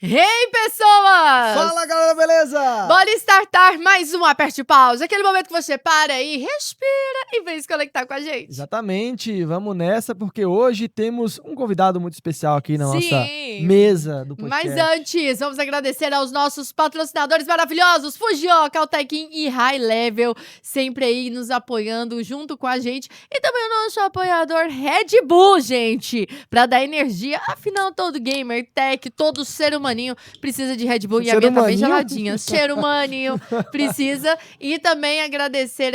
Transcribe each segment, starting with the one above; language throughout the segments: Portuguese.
Hey, pessoas! Fala, galera, beleza? Bora startar mais um Aperte Pause. Aquele momento que você para e respira e vem se conectar com a gente. Exatamente, vamos nessa, porque hoje temos um convidado muito especial aqui na nossa Sim. mesa do podcast. Mas antes, vamos agradecer aos nossos patrocinadores maravilhosos, Fujioka, Altekin e High Level, sempre aí nos apoiando junto com a gente. E também o nosso apoiador Red Bull, gente, pra dar energia. Afinal, todo gamer, tech, todo ser humaninho precisa de Red Bull e a minha tá bem geladinha. Ser humaninho precisa. E também agradecer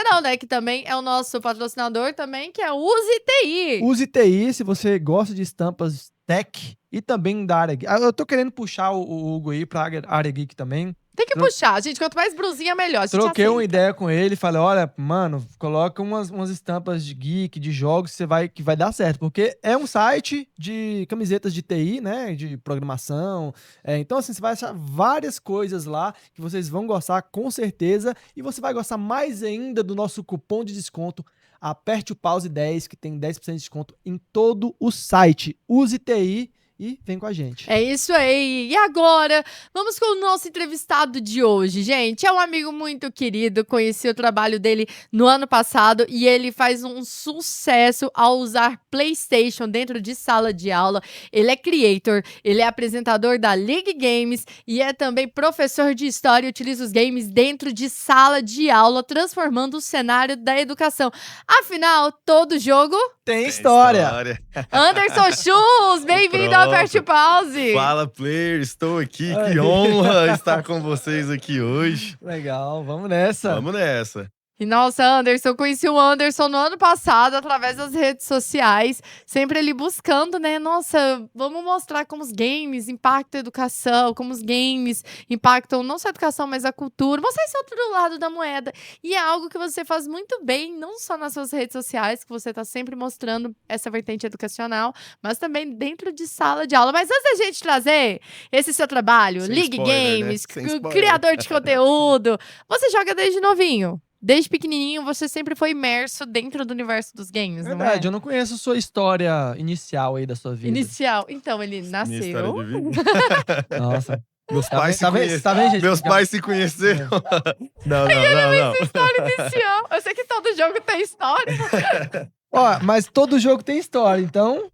não, né, que também é o nosso patrocinador também, que é o Use TI. Use TI, se você gosta de estampas tech e também da área geek. Eu tô querendo puxar o Hugo aí pra área geek também. Tem que puxar, gente. Quanto mais brusinha, melhor. A gente Troquei uma aceita. ideia com ele, falei, olha, mano, coloca umas estampas de geek, de jogos, que vai dar certo, porque é um site de camisetas de TI, né, de programação, então assim, você vai achar várias coisas lá que vocês vão gostar com certeza, e você vai gostar mais ainda do nosso cupom de desconto, Aperte o Pause 10, que tem 10% de desconto em todo o site. Use TI e vem com a gente. É isso aí. E agora, vamos com o nosso entrevistado de hoje, gente. É um amigo muito querido, conheci o trabalho dele no ano passado e ele faz um sucesso ao usar PlayStation dentro de sala de aula. Ele é creator, ele é apresentador da League Games e é também professor de história e utiliza os games dentro de sala de aula, transformando o cenário da educação. Afinal, todo jogo Tem história. Anderson Schultz, bem-vindo ao Aperte Pause. Fala, player, estou aqui, que honra estar com vocês aqui hoje. Legal, vamos nessa. Vamos nessa. E nossa, Anderson, eu conheci o Anderson no ano passado através das redes sociais, sempre ele buscando, né? Nossa, vamos mostrar como os games impactam a educação, como os games impactam não só a educação, mas a cultura. Mostrar esse outro lado da moeda. E é algo que você faz muito bem, não só nas suas redes sociais, que você tá sempre mostrando essa vertente educacional, mas também dentro de sala de aula. Mas antes da gente trazer esse seu trabalho, Sem League spoiler, Games, né? Sem spoiler. criador de conteúdo, você joga desde novinho? Desde pequenininho, você sempre foi imerso dentro do universo dos games, não é? Verdade, eu não conheço a sua história inicial aí da sua vida. Inicial. Então, ele Minha história nasceu... de vida. Nossa. Meus Tá pais vendo- tá vendo- se tá vendo, gente? Meus pais se conheceram. Não. História inicial. Eu sei que todo jogo tem história. Ó, mas todo jogo tem história, então...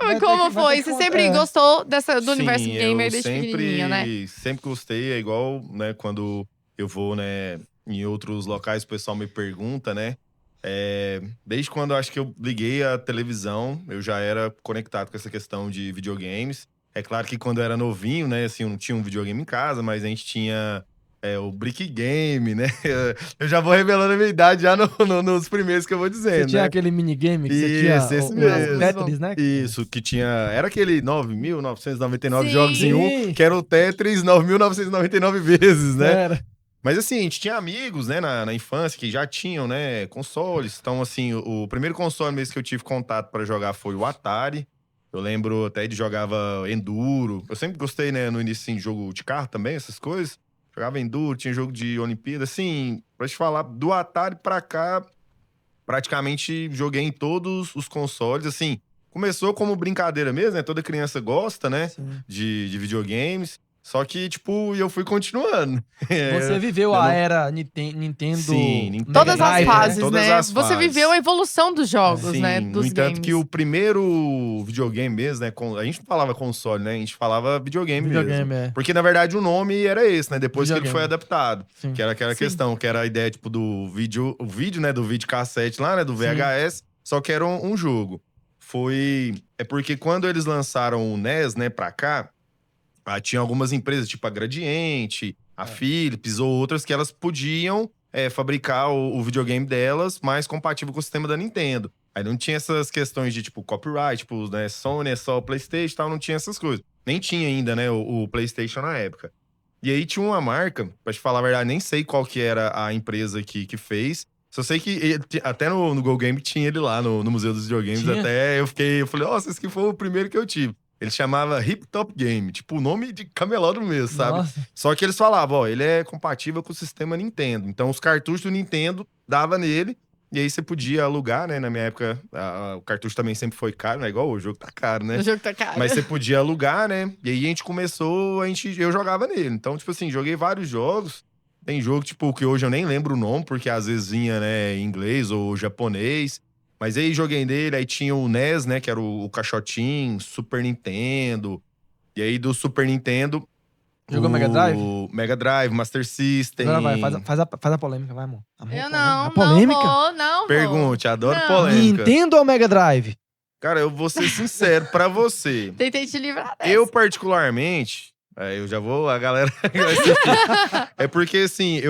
Mas como vai foi? ter que Você sempre contar. gostou do Sim, universo gamer eu desde pequenininho, né? sempre gostei, é igual, né, quando eu vou, né, em outros locais, o pessoal me pergunta, né, desde quando eu acho que eu liguei a televisão, eu já era conectado com essa questão de videogames. É claro que quando eu era novinho, né, assim, eu não tinha um videogame em casa, mas a gente tinha o Brick Game, né, eu já vou revelando a minha idade já nos primeiros que eu vou dizendo, Você tinha né. aquele minigame que você Isso, tinha... esse os mesmo. Tetris, né? Isso, que tinha... Era aquele 9.999 Sim. jogos em um, que era o Tetris 9.999 vezes, né? Era. Mas assim, a gente tinha amigos, né, na infância que já tinham, né, consoles. Então, assim, o primeiro console mesmo que eu tive contato pra jogar foi o Atari. Eu lembro até de jogava Enduro. Eu sempre gostei, né, no início, assim, de jogo de carro também, essas coisas. Jogava Enduro, tinha jogo de Olimpíada. Assim, pra te falar, do Atari pra cá, praticamente joguei em todos os consoles, assim, começou como brincadeira mesmo, né? Toda criança gosta, né? Sim. De videogames. Só que, tipo, eu fui continuando. Você viveu eu a não- era Nintendo... Sim, Nintendo. Todas as Drive, né? fases, Todas né? as Você fases. viveu a evolução dos jogos, Sim, né? no Dos entanto games. que o primeiro videogame mesmo, né? A gente não falava console, né? A gente falava videogame mesmo. Videogame, Porque, na verdade, o nome era esse, né? Depois que ele Videogame. foi adaptado. Sim. Que era aquela Sim. questão, que era a ideia, tipo, do vídeo, né? Do videocassete lá, né? Do VHS, só que era um jogo. É porque quando eles lançaram o NES, né, pra cá, tinha algumas empresas, tipo a Gradiente, a Philips ou outras, que elas podiam fabricar o videogame delas mais compatível com o sistema da Nintendo. Aí não tinha essas questões de, tipo, copyright, tipo, né, Sony é só o PlayStation e tal, não tinha essas coisas. Nem tinha ainda, né, o PlayStation na época. E aí tinha uma marca, pra te falar a verdade, nem sei qual que era a empresa que fez. Só sei que até no Go Game tinha ele lá no Museu dos Videogames. Tinha? Até eu falei, nossa, esse que foi o primeiro que eu tive. Ele chamava Hip Top Game, tipo o nome de camelódromo mesmo, sabe? Nossa. Só que eles falavam, ó, ele é compatível com o sistema Nintendo. Então os cartuchos do Nintendo dava nele E aí você podia alugar, né? Na minha época, o cartucho também sempre foi caro, não é igual o jogo tá caro, né? O jogo tá caro. Mas você podia alugar, né? E aí a gente começou, eu jogava nele. Então, tipo assim, joguei vários jogos. Tem jogo, tipo, que hoje eu nem lembro o nome, porque às vezes vinha, né, em inglês ou japonês. Mas aí joguei nele, aí tinha o NES, né, que era o caixotinho, Super Nintendo. E aí do Super Nintendo... Jogou Mega Drive? Mega Drive, Master System. Agora vai, faz a polêmica, vai, amor. Eu não, A polêmica? não vou. Pergunte, adoro Não. polêmica. Nintendo ou Mega Drive? Cara, eu vou ser sincero pra você. Tentei te livrar dessa. Eu, particularmente... eu já vou... A galera... é porque, assim,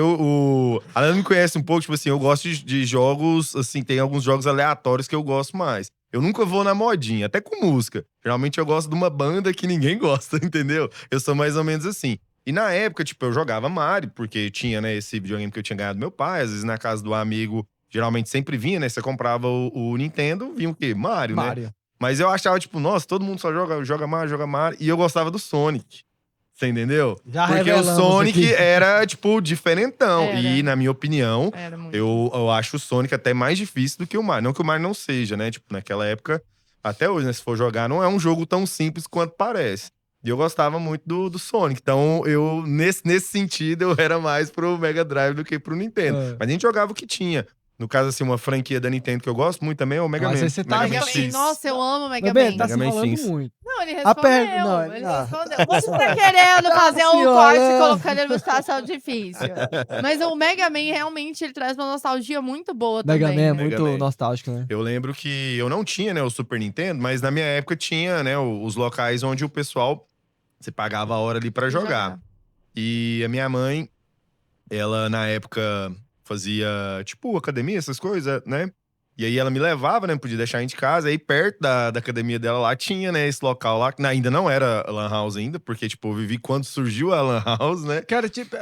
a Ana me conhece um pouco, tipo assim, eu gosto de jogos, assim, tem alguns jogos aleatórios que eu gosto mais. Eu nunca vou na modinha, até com música. Geralmente eu gosto de uma banda que ninguém gosta, entendeu? Eu sou mais ou menos assim. E na época, tipo, eu jogava Mario, porque tinha, né, esse videogame que eu tinha ganhado do meu pai. Às vezes na casa do amigo, geralmente sempre vinha, né? Você comprava o Nintendo, vinha o quê? Mario, né? Mario. Mas eu achava, tipo, nossa, todo mundo só joga Mario. E eu gostava do Sonic. Você entendeu? Já Porque o revelamos Sonic aqui. era, tipo, diferentão. Era. E, na minha opinião, Era muito. eu acho o Sonic até mais difícil do que o Mario. Não que o Mario não seja, né? Tipo, naquela época, até hoje, né? Se for jogar, não é um jogo tão simples quanto parece. E eu gostava muito do Sonic. Então, nesse sentido, eu era mais pro Mega Drive do que pro Nintendo. É. Mas a gente jogava o que tinha. No caso, assim, uma franquia da Nintendo que eu gosto muito também é o Mega Mas Man. aí você tá- Mega Mega Man Man. X. Nossa, eu amo Mega Mas, bem, Man. tá se Mega Man enrolando X. muito. Não, ele A respondeu. não, Ele ah. respondeu. Você tá querendo fazer um Senhora. corte colocando ele numa situação difícil. Mas o Mega Man, realmente, ele traz uma nostalgia muito boa Mega também. Man é Mega muito Man. nostálgico, né? Eu lembro que eu não tinha, né, o Super Nintendo, mas na minha época tinha, né, os locais onde o pessoal, você pagava a hora ali pra jogar. E a minha mãe, ela na época fazia, tipo, academia, essas coisas, né? E aí ela me levava, né? Podia deixar a gente em casa. Aí perto da academia dela lá tinha, né? Esse local lá, que ainda não era Lan House ainda, porque, tipo, eu vivi quando surgiu a Lan House, né? Cara, tipo,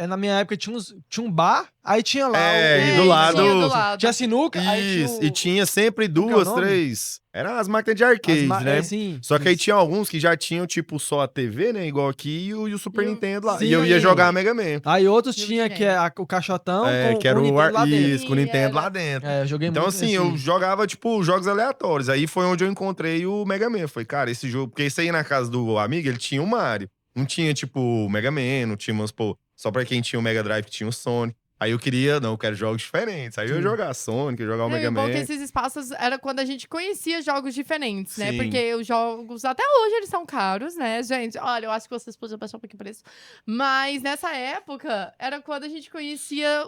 na minha época tinha um bar, aí tinha lá E do lado... Tinha do lado. Tinha sinuca, aí Isso, tinha e tinha sempre que é o duas, nome? três... Eram as máquinas de arcade, né? Sim, Só que aí isso. tinha alguns que já tinham, tipo, só a TV, né? Igual aqui, e o Super E o- Nintendo lá. Sim. E eu ia jogar Mega Man. Aí outros E o tinha que videogame. é o caixotão Que era com o Nintendo lá dentro. Isso, com o Nintendo Era. lá dentro. É, eu joguei Então, muito assim, eu jogava, tipo, jogos aleatórios. Aí foi onde eu encontrei o Mega Man. Foi, cara, esse jogo... Porque você ia na casa do amigo, ele tinha o Mario. Não tinha, tipo, o Mega Man, não tinha, mas, pô... Só pra quem tinha o Mega Drive, tinha o Sonic. Aí eu queria... Não, eu quero jogos diferentes. Aí eu ia Sim. jogar Sonic, eu ia jogar o Não, e Mega o bom é Man. que esses espaços era quando a gente conhecia jogos diferentes, né? Sim. Porque os jogos, até hoje, eles são caros, né, gente? Olha, eu acho que vocês podiam baixar um pouquinho o preço. Mas nessa época, era quando a gente conhecia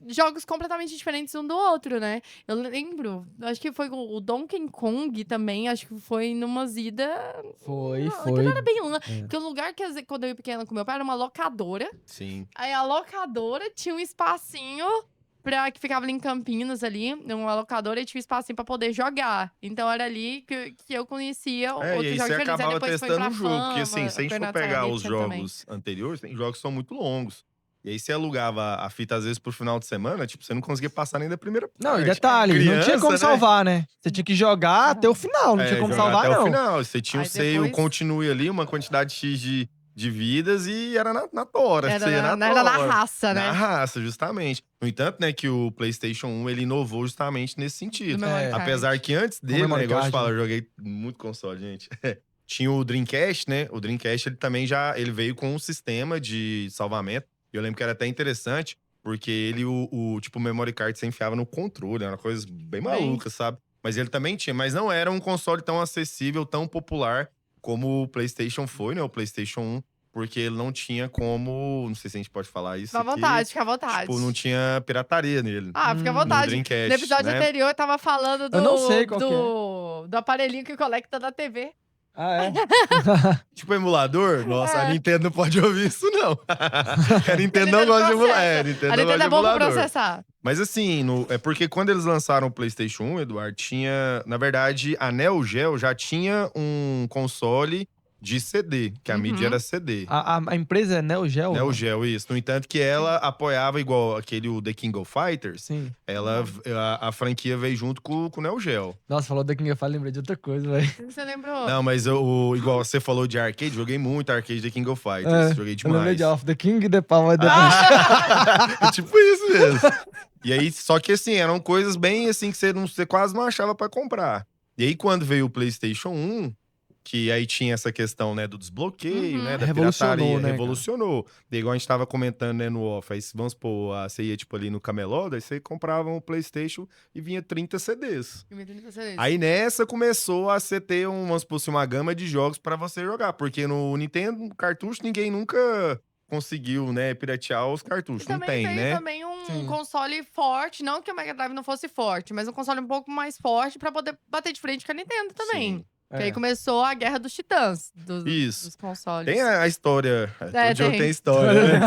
jogos completamente diferentes um do outro, né? Eu lembro, acho que foi o Donkey Kong também, acho que foi numa ida. Foi. Que não era bem lá. É. Porque o lugar que quando eu ia pequena com meu pai era uma locadora. Sim. Aí a locadora tinha um espacinho que ficava ali em Campinas, ali, numa locadora, e tinha um espacinho pra poder jogar. Então era ali que eu conhecia E outros aí jogos você diferentes. Aí acabava depois foi testando pra o jogo. Porque, assim, Fama, se a gente for Campeonato pegar Sagrado os tinha também. jogos anteriores, tem jogos que são muito longos. E aí você alugava a fita, às vezes, pro final de semana, tipo, você não conseguia passar nem da primeira parte. Não, e detalhe, não tinha Criança, como né? salvar, né? Você tinha que jogar até o final, não tinha como jogar salvar, até não. o final. Você tinha Aí o save, depois- o continue ali, uma quantidade X de vidas e era na tora. Era você ia na, na era na tora. raça, Na né? raça, justamente. No entanto, né, que o PlayStation 1, ele inovou justamente nesse sentido. Do memory É. card. Apesar que antes dele, né, memory igual eu te card, falo, né? eu joguei muito console, gente. Tinha o Dreamcast, né? O Dreamcast, ele também ele veio com um sistema de salvamento. E eu lembro que era até interessante, porque ele, tipo, o memory card você enfiava no controle. Era uma coisa bem maluca, sabe? Mas ele também tinha. Mas não era um console tão acessível, tão popular como o PlayStation foi, né? O PlayStation 1. Porque ele não tinha como... Não sei se a gente pode falar isso Fica à aqui. vontade, fica à vontade. Tipo, não tinha pirataria nele. Ah, fica à No vontade. Dreamcast, No episódio né? anterior, eu tava falando do, Eu não sei qual que do aparelhinho que conecta da TV. Ah, é? Tipo, emulador? Nossa, a É. Nintendo não pode ouvir isso, não. A Nintendo não A Nintendo gosta de emular. processa. A A Nintendo não Nintendo gosta de é bom pra emulador. processar. Mas assim, é porque quando eles lançaram o PlayStation 1, Eduardo, tinha... Na verdade, a Neo Geo já tinha um console de CD, que a mídia era CD. A empresa é Neo Geo? Neo não? Geo, isso. No entanto, que ela apoiava igual o The King of Fighters. Sim. A franquia veio junto com o Neo Geo. Nossa, falou da King of Fighters, lembrei de outra coisa, velho. Você lembrou? Não, mas igual você falou de arcade, joguei muito arcade The King of Fighters. Joguei Eu lembrei demais. de Off the King, The Power the É tipo isso mesmo. E aí, só que assim, eram coisas bem assim que você quase não achava pra comprar. E aí, quando veio o PlayStation 1, que aí tinha essa questão, né, do desbloqueio, né, da Revolucionou, pirataria, né, cara? revolucionou. E igual a gente tava comentando, né, no off, aí vamos supor, você ia tipo ali no camelô, daí você comprava um PlayStation e vinha 30 CDs. Aí nessa começou a você ter vamos supor, assim, uma gama de jogos pra você jogar, porque no Nintendo cartucho ninguém nunca conseguiu, né, piratear os cartuchos, E não também tem, veio né? também um Sim. console forte, não que o Mega Drive não fosse forte, mas um console um pouco mais forte pra poder bater de frente com a Nintendo também. Sim. Que aí começou a guerra dos titãs, dos Isso. consoles. Tem a história. É, Todo jogo tem. tem história, né?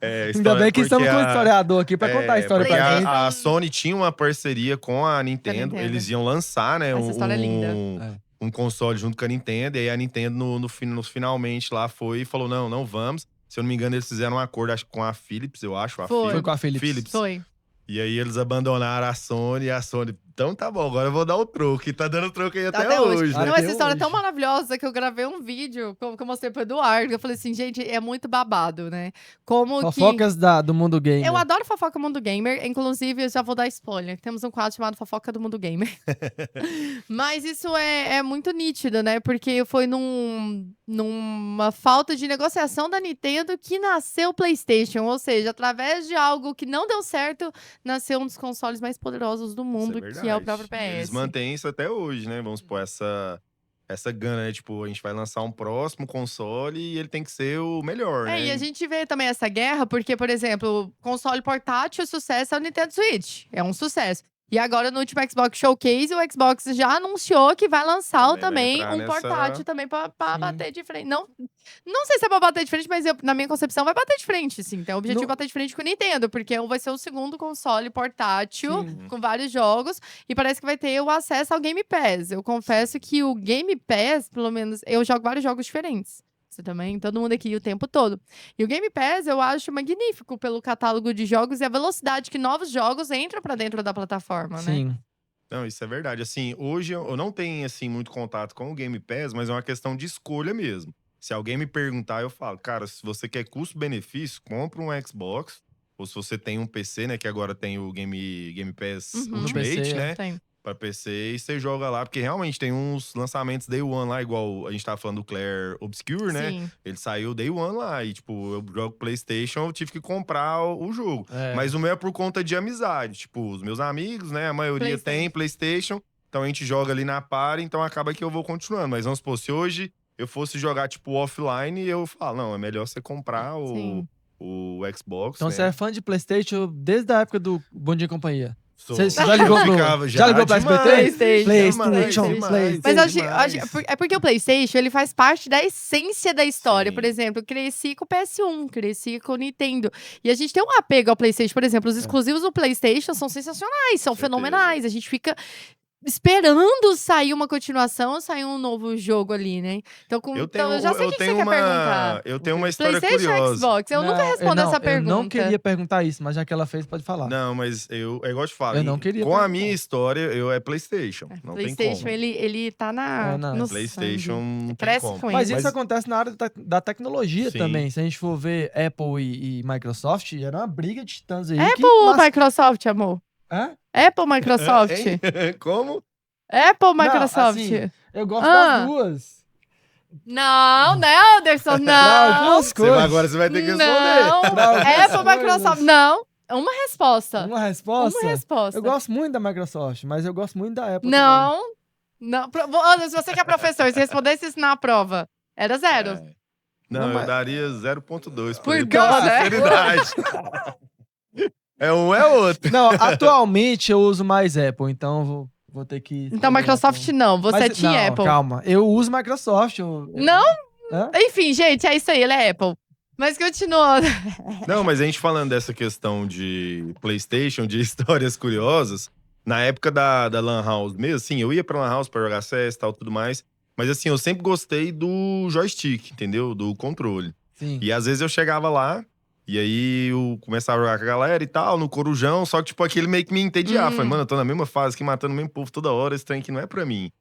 É, Ainda história bem que estamos porque com um historiador aqui pra contar a história porque pra gente. a Sony tinha uma parceria com a Nintendo. Nintendo. Eles iam lançar, né, Essa história é linda. um console junto com a Nintendo. E aí a Nintendo, nos finalmente lá, foi e falou: não vamos. Se eu não me engano, eles fizeram um acordo, acho que com a Philips, eu acho. Foi com a Philips. Foi. E aí eles abandonaram a Sony. E a Sony, então tá bom, agora eu vou dar o troco. E tá dando troco aí até hoje, né? Não, Até essa história é tão hoje. maravilhosa que eu gravei um vídeo que eu mostrei pro Eduardo. Eu falei assim, gente, é muito babado, né? Como Fofocas do mundo gamer. Eu adoro fofoca mundo gamer. Inclusive, eu já vou dar spoiler. Temos um quadro chamado Fofoca do Mundo Gamer. Mas isso é muito nítido, né? Porque foi numa falta de negociação da Nintendo que nasceu o PlayStation. Ou seja, através de algo que não deu certo, nasceu um dos consoles mais poderosos do mundo, Isso que é o próprio verdade. Eles PS. mantêm isso até hoje, né? Vamos supor, essa gana, né? Tipo, a gente vai lançar um próximo console e ele tem que ser o melhor, né? E a gente vê também essa guerra, porque, por exemplo, o console portátil, o sucesso é o Nintendo Switch. É um sucesso. E agora, no último Xbox Showcase, o Xbox já anunciou que vai lançar Também vai também entrar um portátil nessa- também pra Sim. bater de frente. Não sei se é pra bater de frente, mas na minha concepção vai bater de frente, sim. Então, o objetivo é bater de frente com o Nintendo, porque vai ser o segundo console portátil Sim. com vários jogos e parece que vai ter o acesso ao Game Pass. Eu confesso que o Game Pass, pelo menos, eu jogo vários jogos diferentes. Você também, todo mundo aqui o tempo todo. E o Game Pass eu acho magnífico pelo catálogo de jogos e a velocidade que novos jogos entram pra dentro da plataforma, né? Sim. Não, isso é verdade. Assim, hoje eu não tenho, assim, muito contato com o Game Pass, mas é uma questão de escolha mesmo. Se alguém me perguntar, eu falo, cara, se você quer custo-benefício, compra um Xbox. Ou se você tem um PC, né, que agora tem o Game Pass Uhum. Ultimate, PC, né? Tem. Pra PC e você joga lá, porque realmente tem uns lançamentos Day One lá, igual a gente tava falando do Claire Obscure, né? Sim. Ele saiu Day One lá e, tipo, eu jogo PlayStation, eu tive que comprar o jogo. É. Mas o meu é por conta de amizade. Tipo, os meus amigos, né? A maioria tem PlayStation, então a gente joga ali na par, então acaba que eu vou continuando. Mas vamos supor, se hoje eu fosse jogar, tipo, offline, eu falo, não, é melhor você comprar Sim. o Xbox, Então né? você é fã de PlayStation desde a época do Bom Dia e Companhia. Sou. Você já ligou Eu pro- ficava já ligou pra demais, SBT? PlayStation. demais. Mas Demais. porque o PlayStation, ele faz parte da essência da história. Sim. Por exemplo, eu cresci com o PS1, cresci com o Nintendo. E a gente tem um apego ao PlayStation. Por exemplo, os exclusivos do PlayStation são sensacionais, são Certeza. fenomenais. A gente fica esperando sair uma continuação ou sair um novo jogo ali, né? Então, eu já sei o que você quer perguntar. Eu tenho uma história PlayStation ou curiosa. Xbox? Eu nunca respondo essa pergunta. Eu não queria perguntar isso, mas já que ela fez, pode falar. Não, mas é igual eu te falo. Eu não queria Com a perguntar. minha história, eu é PlayStation. Não tem PlayStation, como. ele tá no PlayStation sangue. não tem Cresce como. com Mas ele. isso acontece na área da tecnologia Sim. também. Se a gente for ver Apple e Microsoft, era uma briga de titãs aí. Apple ou Microsoft, amor? Hã? Apple, Microsoft. Hein? Como? Apple, Não, Microsoft. assim, eu gosto Ah. das duas. Não, né, Anderson? Não, Não. duas coisas. Agora você vai ter que responder. Não. Não, Apple, duas Microsoft. coisas. Não. Uma resposta. Uma resposta? Uma resposta. Eu gosto muito da Microsoft, mas eu gosto muito da Apple Não. Não. Anderson, se você que é professor, se respondesse isso na prova, era 0. É. Não, Não, eu mas- daria 0,2 Por por ele, God, pela né? sinceridade. É um, é outro. Não, atualmente eu uso mais Apple, então vou ter que... Então, Microsoft não. Você Mas- é Team não, Apple. calma. Eu uso Microsoft. Não? Hã? Enfim, gente, é isso aí. Ele é Apple. Mas continuando. Não, mas a gente falando dessa questão de PlayStation, de histórias curiosas, na época da Lan House mesmo, assim, eu ia pra Lan House pra jogar CS e tal, tudo mais. Mas assim, eu sempre gostei do joystick, entendeu? Do controle. Sim. E às vezes eu chegava lá, e aí eu começava a jogar com a galera e tal, no corujão, só que tipo, aquele meio que me entediava. Falei, mano, eu tô na mesma fase aqui, matando o mesmo povo toda hora, esse trem aqui não é pra mim.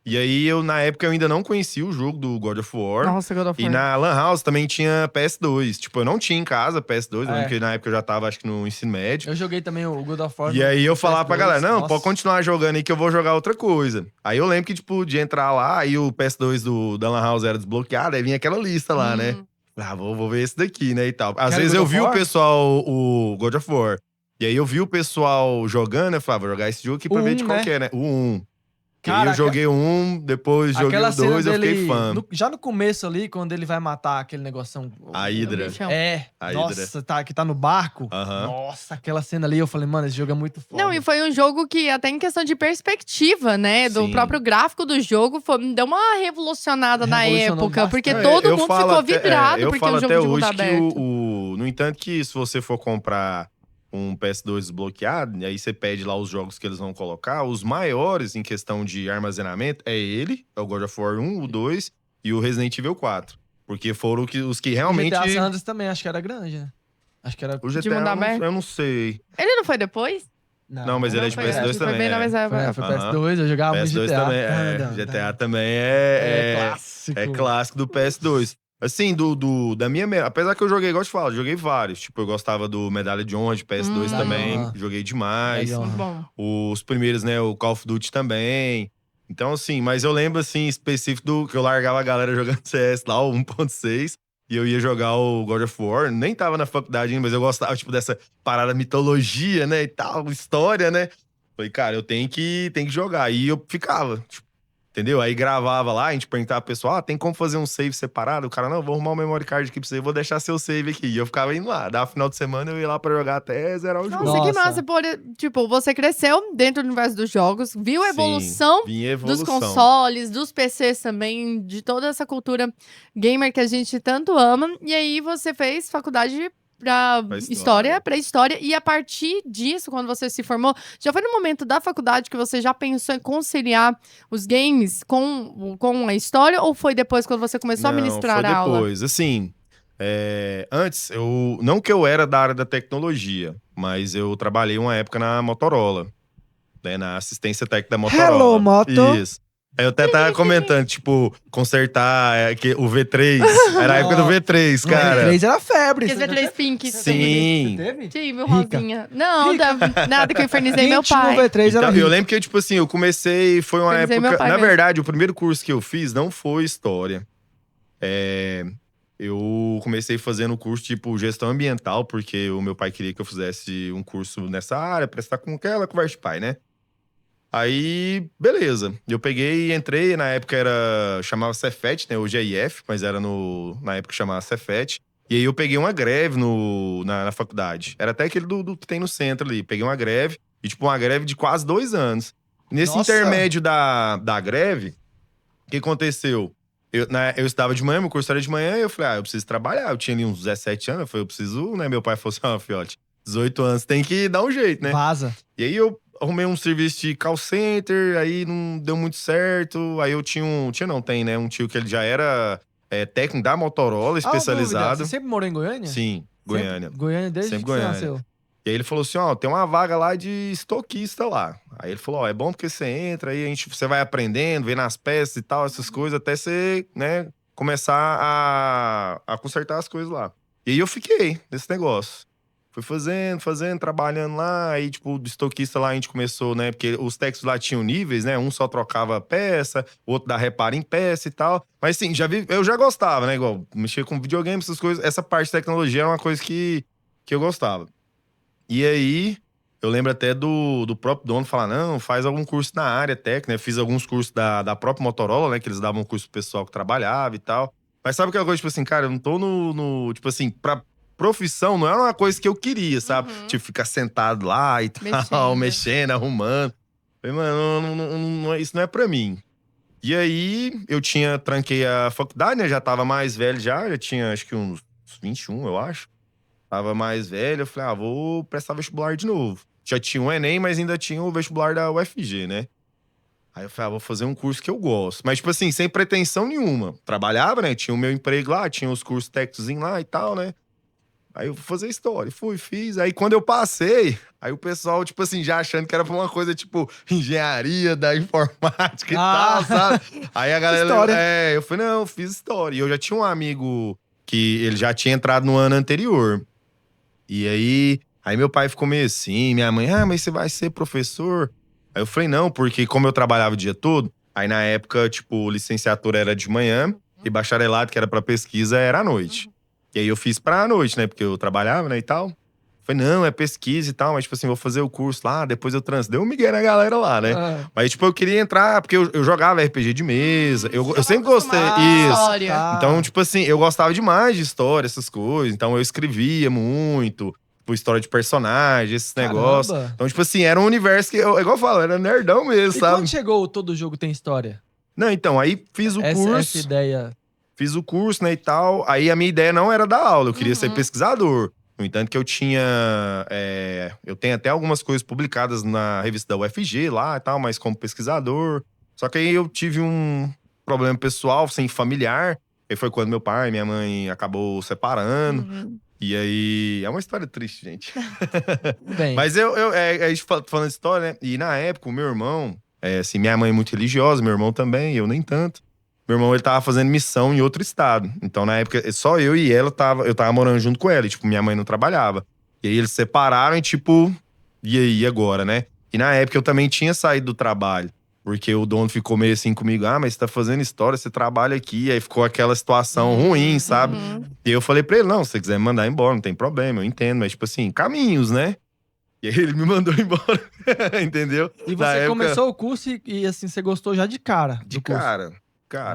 E aí, na época, eu ainda não conhecia o jogo do God of War. Nossa, God of E War. na Lan House também tinha PS2. Tipo, eu não tinha em casa PS2, eu lembro É. que na época eu já tava, acho que no ensino médio. Eu joguei também o God of War. E aí eu falava pra PS2, galera, não, nossa. pode continuar jogando aí que eu vou jogar outra coisa. Aí eu lembro que, tipo, de entrar lá, aí o PS2 da Lan House era desbloqueado, aí vinha aquela lista lá, né? Ah, vou ver esse daqui, né, e tal. Às Quero vezes God eu of vi o War? pessoal, o God of War. E aí eu vi o pessoal jogando, eu falava, vou jogar esse jogo aqui pra O ver 1, de qual né? que é, né? O 1. E aí Cara, eu joguei o 1, depois joguei aquela o cena 2, eu fiquei dele, fã. já no começo ali, quando ele vai matar aquele negocinho. A O Hydra. bichão. A Nossa, que tá no barco. Aham. Nossa, aquela cena ali, eu falei, mano, esse jogo é muito foda. Não, e foi um jogo que, até em questão de perspectiva, né? Do Sim. próprio gráfico do jogo, deu uma revolucionada na Revolucionou época. Porque bastante. todo Eu mundo falo ficou até- vidrado, eu porque falo o jogo até de mundo hoje aberto. que no entanto que se você for comprar um PS2 desbloqueado, e aí você pede lá os jogos que eles vão colocar, os maiores em questão de armazenamento é é o God of War 1, o 2 e o Resident Evil 4. Porque foram os que realmente... O GTA San Andreas também, acho que era grande, né? Acho que era... O De GTA mundo aberto? eu não sei. Ele não foi depois? Não, mas ele é de foi PS2 antes, também. Foi bem na é. mesma Foi Aham. PS2, eu jogava muito PS2 GTA. também, GTA também Clássico. é clássico do PS2. Assim, da minha... Apesar que eu joguei, igual eu te falo, joguei vários. Tipo, eu gostava do Medalha de Honra de PS2 Medalha de também. Honra. Joguei demais. Medalha de Muito Honra. bom. Os primeiros, né? O Call of Duty também. Então, assim, mas eu lembro, assim, específico do que eu largava a galera jogando CS lá, o 1.6. E eu ia jogar o God of War. Nem tava na faculdade ainda, mas eu gostava, tipo, dessa parada mitologia, né? E tal, história, né? Falei, cara, eu tenho que jogar. E eu ficava, tipo, entendeu? Aí gravava lá, a gente perguntava pro pessoal, tem como fazer um save separado? O cara, não, vou arrumar um memory card aqui pra você, vou deixar seu save aqui. E eu ficava indo lá. Dava final de semana, eu ia lá pra jogar até zerar o jogo. Nossa, que Nossa. massa. Tipo, você cresceu dentro do universo dos jogos, viu a Sim, evolução vinha dos evolução. consoles, dos PCs também, de toda essa cultura gamer que a gente tanto ama. E aí você fez faculdade pra história. pré-história. E a partir disso, quando você se formou, já foi no momento da faculdade que você já pensou em conciliar os games com a história? Ou foi depois, quando você começou a ministrar foi a aula? depois. Assim, antes, não que eu era da área da tecnologia, mas eu trabalhei uma época na Motorola, né, na assistência técnica da Motorola. Hello, Moto. Isso. Aí eu até tava comentando, tipo, consertar o V3. Era a época do V3, cara. O V3 era febre. Esse V3 Pink. Sim. Você teve? Tive, o Rica. rosinha. Não, nada que eu infernizei meu Quem tinha pai. o V3 era Então, eu rico. lembro que, tipo assim, eu comecei, foi uma Infernizei meu época... pai Na mesmo. verdade, o primeiro curso que eu fiz não foi história. Eu comecei fazendo o curso, tipo, gestão ambiental, porque o meu pai queria que eu fizesse um curso nessa área, pra estar com aquela conversa de pai, né? Aí, beleza. Eu peguei e entrei, na época chamava Cefet, né? Hoje é IF, mas era na época chamava Cefet. E aí eu peguei uma greve na faculdade. Era até aquele do que tem no centro ali. Peguei uma greve, e tipo, uma greve de quase 2 anos. Nesse Nossa! intermédio da greve, o que aconteceu? Eu estudava de manhã, meu curso era de manhã, e eu falei, eu preciso trabalhar. Eu tinha ali uns 17 anos, eu falei, eu preciso, né? Meu pai falou assim, fiote, 18 anos, tem que dar um jeito, né? Vaza. E aí eu arrumei um serviço de call center, aí não deu muito certo. Aí eu tem, né? Um tio que ele já era técnico da Motorola, especializado. Você sempre morou em Goiânia? Sim, Goiânia. Goiânia desde Sempre que você Goiânia. nasceu. E aí ele falou assim, tem uma vaga lá de estoquista lá. Aí ele falou, é bom porque você entra, aí você vai aprendendo, vendo as peças e tal, essas coisas, até você, né, começar a consertar as coisas lá. E aí eu fiquei nesse negócio. Fui fazendo, trabalhando lá, aí, tipo, do estoquista lá a gente começou, né, porque os técnicos lá tinham níveis, né, um só trocava peça, o outro dá reparo em peça e tal. Mas, assim, eu já gostava, né, igual, mexer com videogame, essas coisas, essa parte de tecnologia era uma coisa que eu gostava. E aí, eu lembro até do próprio dono falar, não, faz algum curso na área técnica, né, fiz alguns cursos da própria Motorola, né, que eles davam um curso pro pessoal que trabalhava e tal. Mas sabe aquela coisa, tipo assim, cara, eu não tô tipo assim, pra profissão não era uma coisa que eu queria, sabe? Uhum. Tipo, ficar sentado lá e tal, mexendo, arrumando. Falei, mano, isso não é pra mim. E aí, tranquei a faculdade, né? Já tava mais velho já tinha acho que uns 21, eu acho. Tava mais velho, eu falei, vou prestar vestibular de novo. Já tinha o Enem, mas ainda tinha o vestibular da UFG, né? Aí eu falei, vou fazer um curso que eu gosto. Mas, tipo assim, sem pretensão nenhuma. Trabalhava, né? Tinha o meu emprego lá, tinha os cursos técnicos lá e tal, né? Aí eu vou fazer história. Fui, fiz. Aí quando eu passei, aí o pessoal, tipo assim, já achando que era pra uma coisa tipo engenharia da informática e tal, sabe? Aí a galera. História. Eu falei, não, eu fiz história. E eu já tinha um amigo que ele já tinha entrado no ano anterior. E aí meu pai ficou meio assim, minha mãe, mas você vai ser professor? Aí eu falei, não, porque como eu trabalhava o dia todo, aí na época, tipo, licenciatura era de manhã e bacharelado, que era pra pesquisa, era à noite. E aí eu fiz pra noite, né? Porque eu trabalhava, né, e tal. Falei, não, é pesquisa e tal, mas, tipo assim, vou fazer o curso lá, depois eu Deu um migué na galera lá, né? Ah. Mas, tipo, eu queria entrar, porque eu jogava RPG de mesa, eu sempre gostei. acostumado com Isso. história. Tá. Então, tipo assim, eu gostava demais de história, essas coisas. Então, eu escrevia muito, tipo, história de personagem, esses negócios. Caramba. Então, tipo assim, era um universo que, igual eu falo, era nerdão mesmo, E sabe? quando chegou o Todo Jogo Tem História? Não, então, aí fiz o curso. Essa ideia. Fiz o curso, né, e tal. Aí a minha ideia não era dar aula, eu queria ser Uhum. pesquisador. No entanto que eu tinha... eu tenho até algumas coisas publicadas na revista da UFG lá e tal, mas como pesquisador. Só que aí eu tive um problema pessoal, assim, familiar. Aí foi quando meu pai e minha mãe acabou separando. Uhum. E aí... É uma história triste, gente. Bem. Mas a gente falando de história, né? E na época, o meu irmão... assim, minha mãe é muito religiosa, meu irmão também, eu nem tanto. Meu irmão, ele tava fazendo missão em outro estado. Então, na época, só eu e ela eu tava morando junto com ela. E, tipo, minha mãe não trabalhava. E aí, eles separaram e, tipo... E aí, agora, né? E na época, eu também tinha saído do trabalho. Porque o dono ficou meio assim comigo. Mas você tá fazendo história, você trabalha aqui. E aí, ficou aquela situação ruim, sabe? Uhum. E eu falei pra ele, não, se você quiser me mandar embora, não tem problema, eu entendo. Mas, tipo assim, caminhos, né? E aí, ele me mandou embora. Entendeu? E Na você época, começou o curso e, assim, você gostou já de cara de do curso. cara.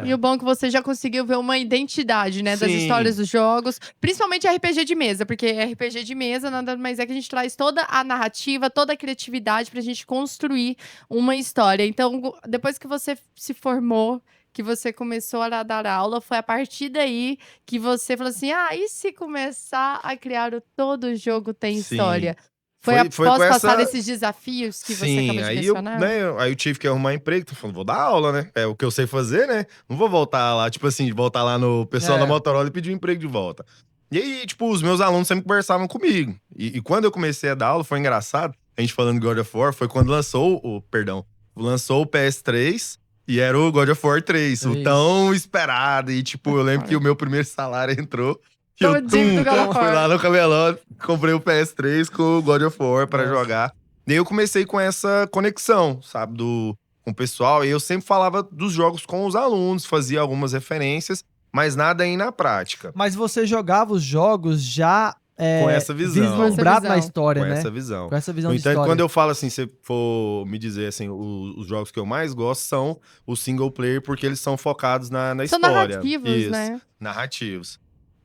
E o bom é que você já conseguiu ver uma identidade, né, das Sim. histórias dos jogos, principalmente RPG de mesa, porque RPG de mesa nada mais é que a gente traz toda a narrativa, toda a criatividade pra gente construir uma história. Então, depois que você se formou, que você começou a dar aula, foi a partir daí que você falou assim: e se começar a criar o Todo Jogo Tem Sim. História? Foi Após com passar essa- esses desafios que você Sim, acabou de aí mencionar? aí eu tive que arrumar emprego, tô falando, vou dar aula, né? É o que eu sei fazer, né? Não vou voltar lá, tipo assim, voltar lá no pessoal É. da Motorola e pedir um emprego de volta. E aí, tipo, os meus alunos sempre conversavam comigo. E quando eu comecei a dar aula, foi engraçado, a gente falando de God of War, foi quando lançou o PS3 e era o God of War 3, o Isso. tão esperado. E, tipo, eu lembro que o meu primeiro salário entrou. E eu, Todinho do God of fui War. lá no camelão, comprei o PS3 com o God of War pra Nossa. jogar. E aí eu comecei com essa conexão, sabe, com o pessoal. E eu sempre falava dos jogos com os alunos, fazia algumas referências, mas nada aí na prática. Mas você jogava os jogos já Com essa visão. vislumbrado Com essa na visão. história, Com né? essa visão. Com essa visão No de entanto, história. quando eu falo assim, se for me dizer assim, os jogos que eu mais gosto são os single player, porque eles são focados na São história. narrativos, Isso, né? narrativos.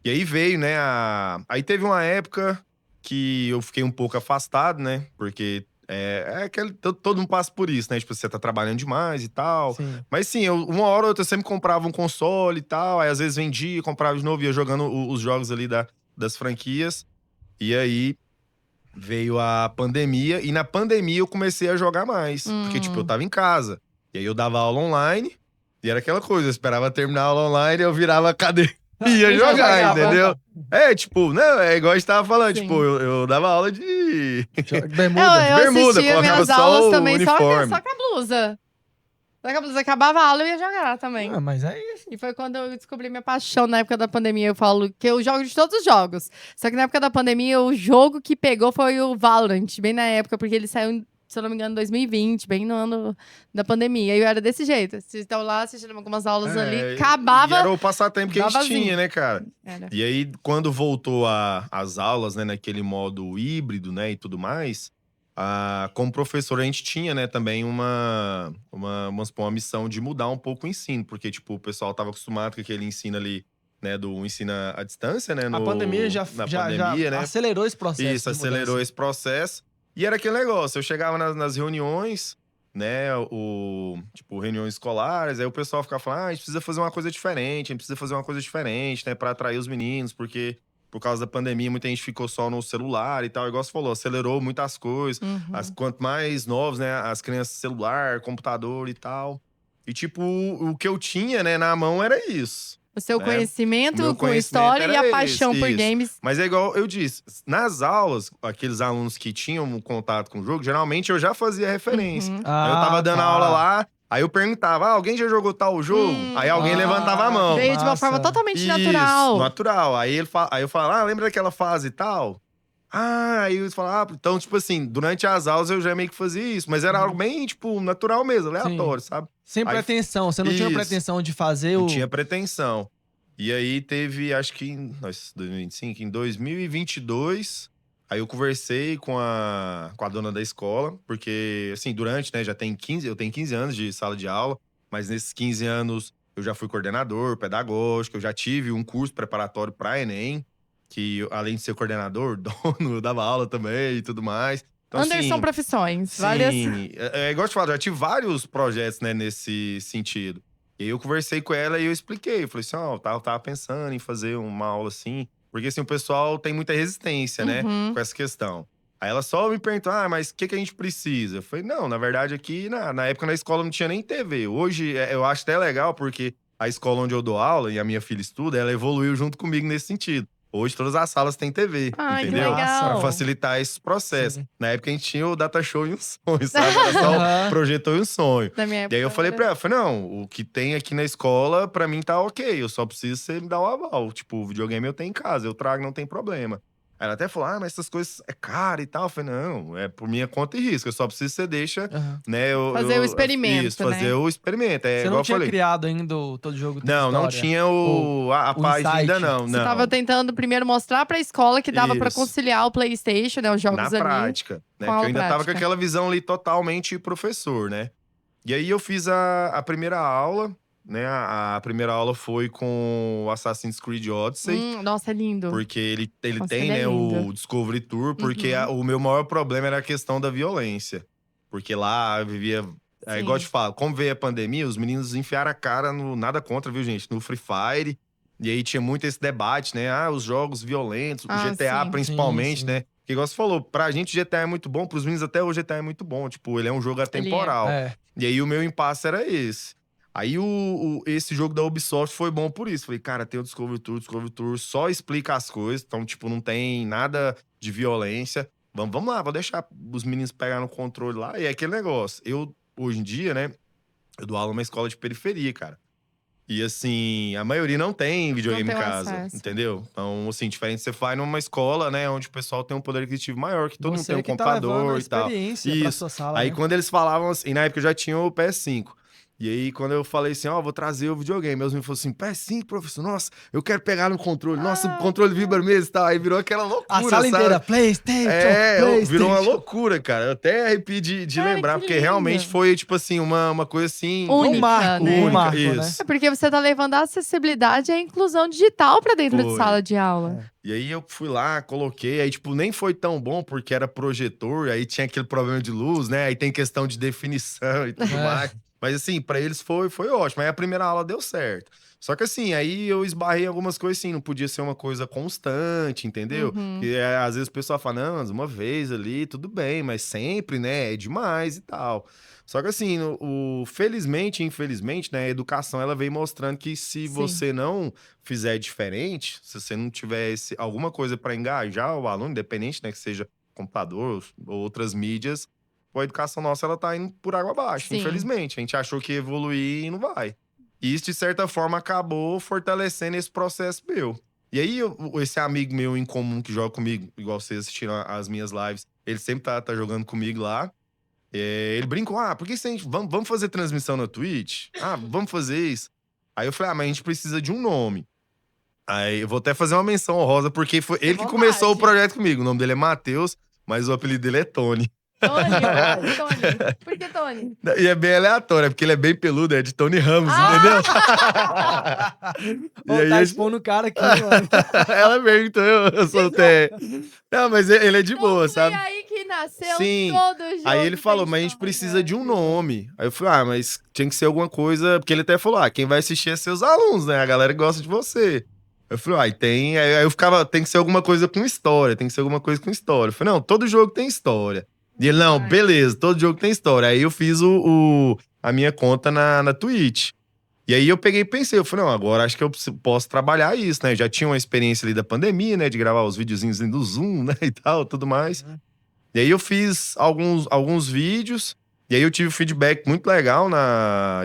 E aí veio, né, Aí teve uma época que eu fiquei um pouco afastado, né? Porque todo mundo passa por isso, né? Tipo, você tá trabalhando demais e tal. Sim. Mas sim, uma hora ou outra eu sempre comprava um console e tal. Aí às vezes vendia, comprava de novo, ia jogando os jogos ali das franquias. E aí veio a pandemia. E na pandemia eu comecei a jogar mais. Porque, tipo, eu tava em casa. E aí eu dava aula online. E era aquela coisa, eu esperava terminar a aula online, eu virava a cadeira e ia E já jogar, jogava. entendeu? Tipo, não, é igual a gente tava falando, Sim. tipo, eu dava aula de Bermuda. Eu bermuda, assistia colocava minhas só aulas o também só uniforme. com a blusa. Só que a blusa acabava a aula e eu ia jogar também. Mas é isso. E foi quando eu descobri minha paixão na época da pandemia. Eu falo que eu jogo de todos os jogos. Só que na época da pandemia, o jogo que pegou foi o Valorant, bem na época, porque ele saiu, se eu não me engano, em 2020, bem no ano da pandemia. E eu era desse jeito. Vocês estão lá assistindo algumas aulas ali, acabava. E era o passatempo que a gente vazio. tinha, né, cara? Era. E aí, quando voltou as aulas, né, naquele modo híbrido, né, e tudo mais, como professor, a gente tinha, né, também uma missão de mudar um pouco o ensino, porque, tipo, o pessoal tava acostumado com aquele ensino ali, né, do ensino à distância, né, A pandemia já né? acelerou esse processo. Isso, de acelerou mudança. esse processo. E era aquele negócio, eu chegava nas reuniões, né, tipo, reuniões escolares, aí o pessoal ficava falando, a gente precisa fazer uma coisa diferente, né, pra atrair os meninos, porque por causa da pandemia muita gente ficou só no celular e tal, igual você falou, acelerou muitas coisas. Quanto mais novos, né, as crianças celular, computador e tal. E tipo, o que eu tinha, né, na mão era isso. O seu né? conhecimento Meu com conhecimento história e era a paixão esse, por isso. games. Mas é igual eu disse, nas aulas, aqueles alunos que tinham um contato com o jogo, geralmente eu já fazia referência. Uhum. Aí eu tava dando tá. aula lá, aí eu perguntava, alguém já jogou tal jogo? Aí alguém levantava a mão. Veio de uma Massa. forma totalmente Isso, natural. natural. Aí eu falo, lembra daquela fase e tal? Aí eles falavam, então, tipo assim, durante as aulas eu já meio que fazia isso, mas era algo bem, tipo, natural mesmo, aleatório, sabe? Sem Aí- pretensão. Você não tinha Isso. pretensão de fazer Não o... tinha pretensão. E aí teve, acho que em 2025, em 2022, aí eu conversei com a dona da escola, porque, assim, durante, né, eu tenho 15 anos de sala de aula, mas nesses 15 anos eu já fui coordenador pedagógico, eu já tive um curso preparatório para Enem, que além de ser coordenador, dono, eu dava aula também e tudo mais. Então, Anderson assim, Profissões. sim, Várias. igual eu te falo, já tive vários projetos, né, nesse sentido. E aí eu conversei com ela e eu expliquei. Eu falei assim, ó, eu tava pensando em fazer uma aula assim. Porque assim, o pessoal tem muita resistência, né, Uhum. com essa questão. Aí ela só me perguntou, mas o que a gente precisa? Eu falei, não, na verdade aqui, na época na escola não tinha nem TV. Hoje, eu acho até legal, porque a escola onde eu dou aula e a minha filha estuda, ela evoluiu junto comigo nesse sentido. Hoje todas as salas têm TV, Ai, que entendeu? legal. Pra facilitar esse processo. Sim. Na época a gente tinha o Data Show e um sonho, sabe? Era só Aham. o projetor e um sonho. Da minha E época. aí eu falei era- pra ela, não, o que tem aqui na escola, pra mim tá ok. Eu só preciso você me dar o aval. Tipo, o videogame eu tenho em casa, eu trago, não tem problema. Aí ela até falou, mas essas coisas é caro e tal. Eu falei, não, é por minha conta e risco. Eu só preciso que você deixa, Aham. né? Fazer o experimento, Isso, fazer o experimento. É Você igual não eu tinha falei. criado ainda o Todo Jogo Tem Não, não História? tinha a o página ainda, insight. não. Você não. tava tentando primeiro mostrar pra escola que dava pra Isso. conciliar o PlayStation, né? Os jogos Na ali. prática, né? com Porque aula eu ainda tava com prática. aquela visão ali totalmente professor, né? E aí eu fiz a primeira aula, né? A primeira aula foi com o Assassin's Creed Odyssey. Nossa, é lindo. Porque ele Nossa, tem, ele é né, lindo. o Discovery Tour, porque Uhum. o meu maior problema era a questão da violência. Porque lá eu vivia. É igual eu te Sim. falo, como veio a pandemia, os meninos enfiaram a cara no. Nada contra, viu, gente? No Free Fire. E aí tinha muito esse debate, né? Os jogos violentos, o GTA Sim. principalmente, Sim, sim. né? Porque, igual você falou, pra gente o GTA é muito bom, pros meninos até hoje o GTA é muito bom. Tipo, ele é um jogo atemporal. É. E aí o meu impasse era esse. Aí esse jogo da Ubisoft foi bom por isso. Falei, cara, tem o Discovery Tour só explica as coisas. Então, tipo, não tem nada de violência. Vamos lá, vou deixar os meninos pegar no controle lá. E é aquele negócio. Hoje em dia, né, eu dou aula numa escola de periferia, cara. E assim, a maioria não tem videogame Não em tem o casa, acesso. entendeu? Então, assim, diferente você vai numa escola, né, onde o pessoal tem um poder aquisitivo maior, que todo mundo tem um Você que tá levando computador a e tal. experiência pra Isso. sua sala, Aí né? quando eles falavam assim, na época eu já tinha o PS5. E aí, quando eu falei assim, vou trazer o videogame, meus meninos falaram assim, PS5, professor, nossa, eu quero pegar no controle, nossa, o controle vibra mesmo e tal. Aí virou aquela loucura, A sala sabe? inteira, PlayStation, Virou uma PlayStation. loucura, cara. Eu até arrepio de Cara, lembrar, que porque lindo. realmente foi, tipo assim, uma coisa assim... Única, Um marco, né? um marco, né? isso. É porque você tá levando a acessibilidade e a inclusão digital pra dentro de Foi. sala de aula. E aí eu fui lá, coloquei, aí tipo, nem foi tão bom porque era projetor, aí tinha aquele problema de luz, né? Aí tem questão de definição e tudo É. mais. Mas assim, pra eles foi ótimo. Aí a primeira aula deu certo. Só que assim, aí eu esbarrei algumas coisas assim, não podia ser uma coisa constante, entendeu? Uhum. Porque às vezes o pessoal fala, não, mas uma vez ali, tudo bem, mas sempre, né? É demais e tal. Só que assim, felizmente e infelizmente, né, a educação ela vem mostrando que se Sim. você não fizer diferente, se você não tiver alguma coisa para engajar o aluno, independente, né, que seja computador ou outras mídias, a educação nossa ela tá indo por água abaixo, Sim. infelizmente. A gente achou que ia evoluir e não vai. E isso, de certa forma, acabou fortalecendo esse processo meu. E aí, esse amigo meu em comum que joga comigo, igual vocês assistiram as minhas lives, ele sempre tá jogando comigo lá. Ele brincou, por que vamos fazer transmissão na Twitch? Vamos fazer isso. Aí eu falei, mas a gente precisa de um nome. Aí eu vou até fazer uma menção honrosa, porque foi ele que vontade. começou o projeto comigo. O nome dele é Matheus, mas o apelido dele é Tony. Tony, Tony. Por que Tony? E é bem aleatório, é porque ele é bem peludo, é de Tony Ramos, entendeu? Ô, E aí tá a gente- expondo o cara aqui, mano. Ela perguntou, eu soltei. Não, mas ele é de boa, Então, sabe? foi aí que nasceu Sim. todo o jogo. Aí ele falou, tem mas a gente história. precisa de um nome. Aí eu falei, mas tinha que ser alguma coisa. Porque ele até falou, quem vai assistir é seus alunos, né? A galera gosta de você. Eu falei, tem. Aí eu ficava, tem que ser alguma coisa com história, tem que ser alguma coisa com história. Eu falei, não, todo jogo tem história. E ele, não, beleza, todo jogo tem história. Aí eu fiz a minha conta na Twitch. E aí eu peguei e pensei, eu falei, não, agora acho que eu posso trabalhar isso, né? Eu já tinha uma experiência ali da pandemia, né? De gravar os videozinhos do Zoom, né? E tal, tudo mais. E aí eu fiz alguns vídeos, e aí eu tive feedback muito legal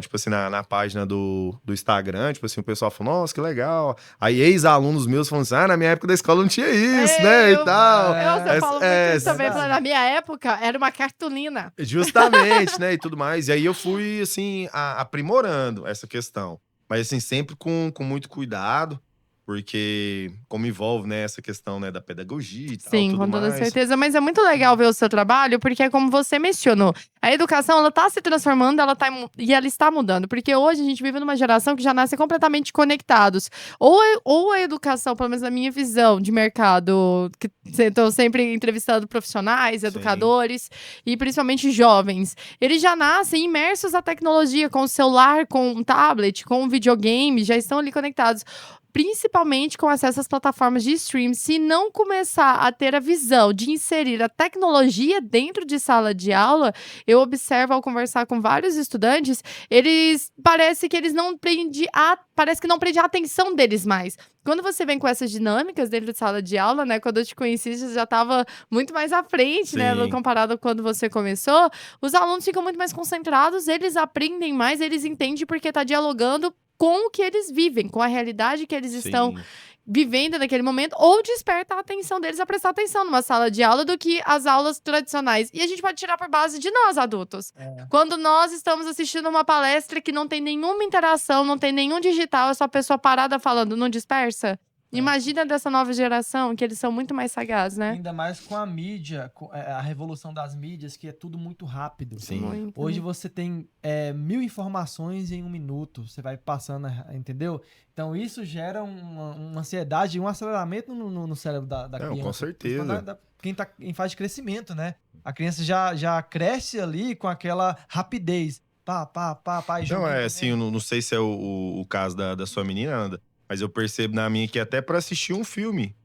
tipo assim, na página do Instagram. Tipo assim, o pessoal falou, nossa, que legal. Aí ex-alunos meus falando assim, na minha época da escola não tinha isso, né? E tal. Eu falo muito isso também. verdade. Na minha época, era uma cartolina. Justamente, né? E tudo mais. E aí eu fui, assim, aprimorando essa questão. Mas, assim, sempre com muito cuidado, porque como envolve, né, essa questão, né, da pedagogia e tal, Sim, tudo com toda mais. certeza. Mas é muito legal ver o seu trabalho, porque é como você mencionou. A educação, ela tá se transformando, e ela está mudando. Porque hoje a gente vive numa geração que já nasce completamente conectados. Ou a educação, pelo menos na minha visão de mercado, que estou sempre entrevistando profissionais, educadores, e principalmente jovens. Eles já nascem imersos à tecnologia, com o celular, com o tablet, com o videogame, já estão ali conectados. Principalmente com acesso às plataformas de stream, se não começar a ter a visão de inserir a tecnologia dentro de sala de aula, eu observo ao conversar com vários estudantes, parece que não prende a atenção deles mais. Quando você vem com essas dinâmicas dentro de sala de aula, né? Quando eu te conheci, você já estava muito mais à frente, né? Comparado a quando você começou. Os alunos ficam muito mais concentrados, eles aprendem mais, eles entendem porque está dialogando com o que eles vivem, com a realidade que eles estão vivendo naquele momento, ou desperta a atenção deles a prestar atenção numa sala de aula do que as aulas tradicionais. E a gente pode tirar por base de nós, adultos. Quando nós estamos assistindo uma palestra que não tem nenhuma interação, não tem nenhum digital, é só a pessoa parada falando, não dispersa? Imagina dessa nova geração, que eles são muito mais sagazes, né? Ainda mais com a mídia, a revolução das mídias, que é tudo muito rápido. Sim. Hoje você tem 1000 informações em 1 minuto. Você vai passando, entendeu? Então isso gera uma ansiedade e um aceleramento no cérebro da criança. Com certeza. Quem tá em fase de crescimento, né? A criança já cresce ali com aquela rapidez. Pá, Não, assim, eu não sei se é o caso da sua menina, Ana, mas eu percebo na minha que até pra assistir um filme,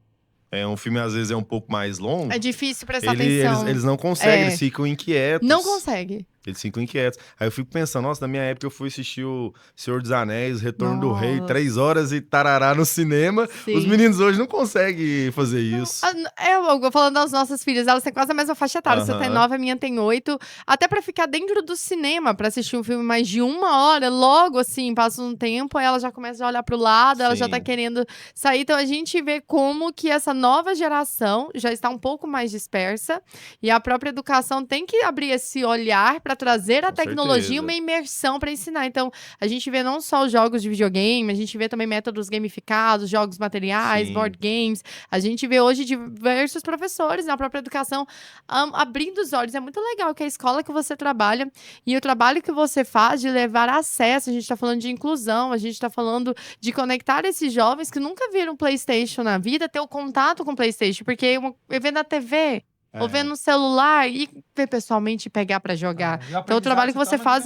um filme às vezes é um pouco mais longo. É difícil prestar atenção. Eles não conseguem, eles ficam inquietos. Não consegue. Eles ficam inquietos. Aí eu fico pensando, nossa, na minha época eu fui assistir o Senhor dos Anéis, Retorno do Rei, 3 horas e tarará no cinema. Sim. Os meninos hoje não conseguem fazer isso. Eu falando das nossas filhas, elas têm quase a mesma faixa etária. Você tem 9, a minha tem 8. Até pra ficar dentro do cinema, pra assistir um filme mais de 1 hora, logo assim, passa um tempo, aí ela já começa a olhar pro lado, ela já tá querendo sair. Então a gente vê como que essa nova geração já está um pouco mais dispersa. E a própria educação tem que abrir esse olhar pra trazer a tecnologia, uma imersão para ensinar. Então, a gente vê não só os jogos de videogame, a gente vê também métodos gamificados, jogos materiais, board games. A gente vê hoje diversos professores na própria educação abrindo os olhos. É muito legal que a escola que você trabalha e o trabalho que você faz de levar acesso, a gente está falando de inclusão, a gente está falando de conectar esses jovens que nunca viram PlayStation na vida, ter o contato com o PlayStation, porque eu vendo na TV, ou ver no celular e ver pessoalmente e pegar pra jogar. Então o trabalho que você faz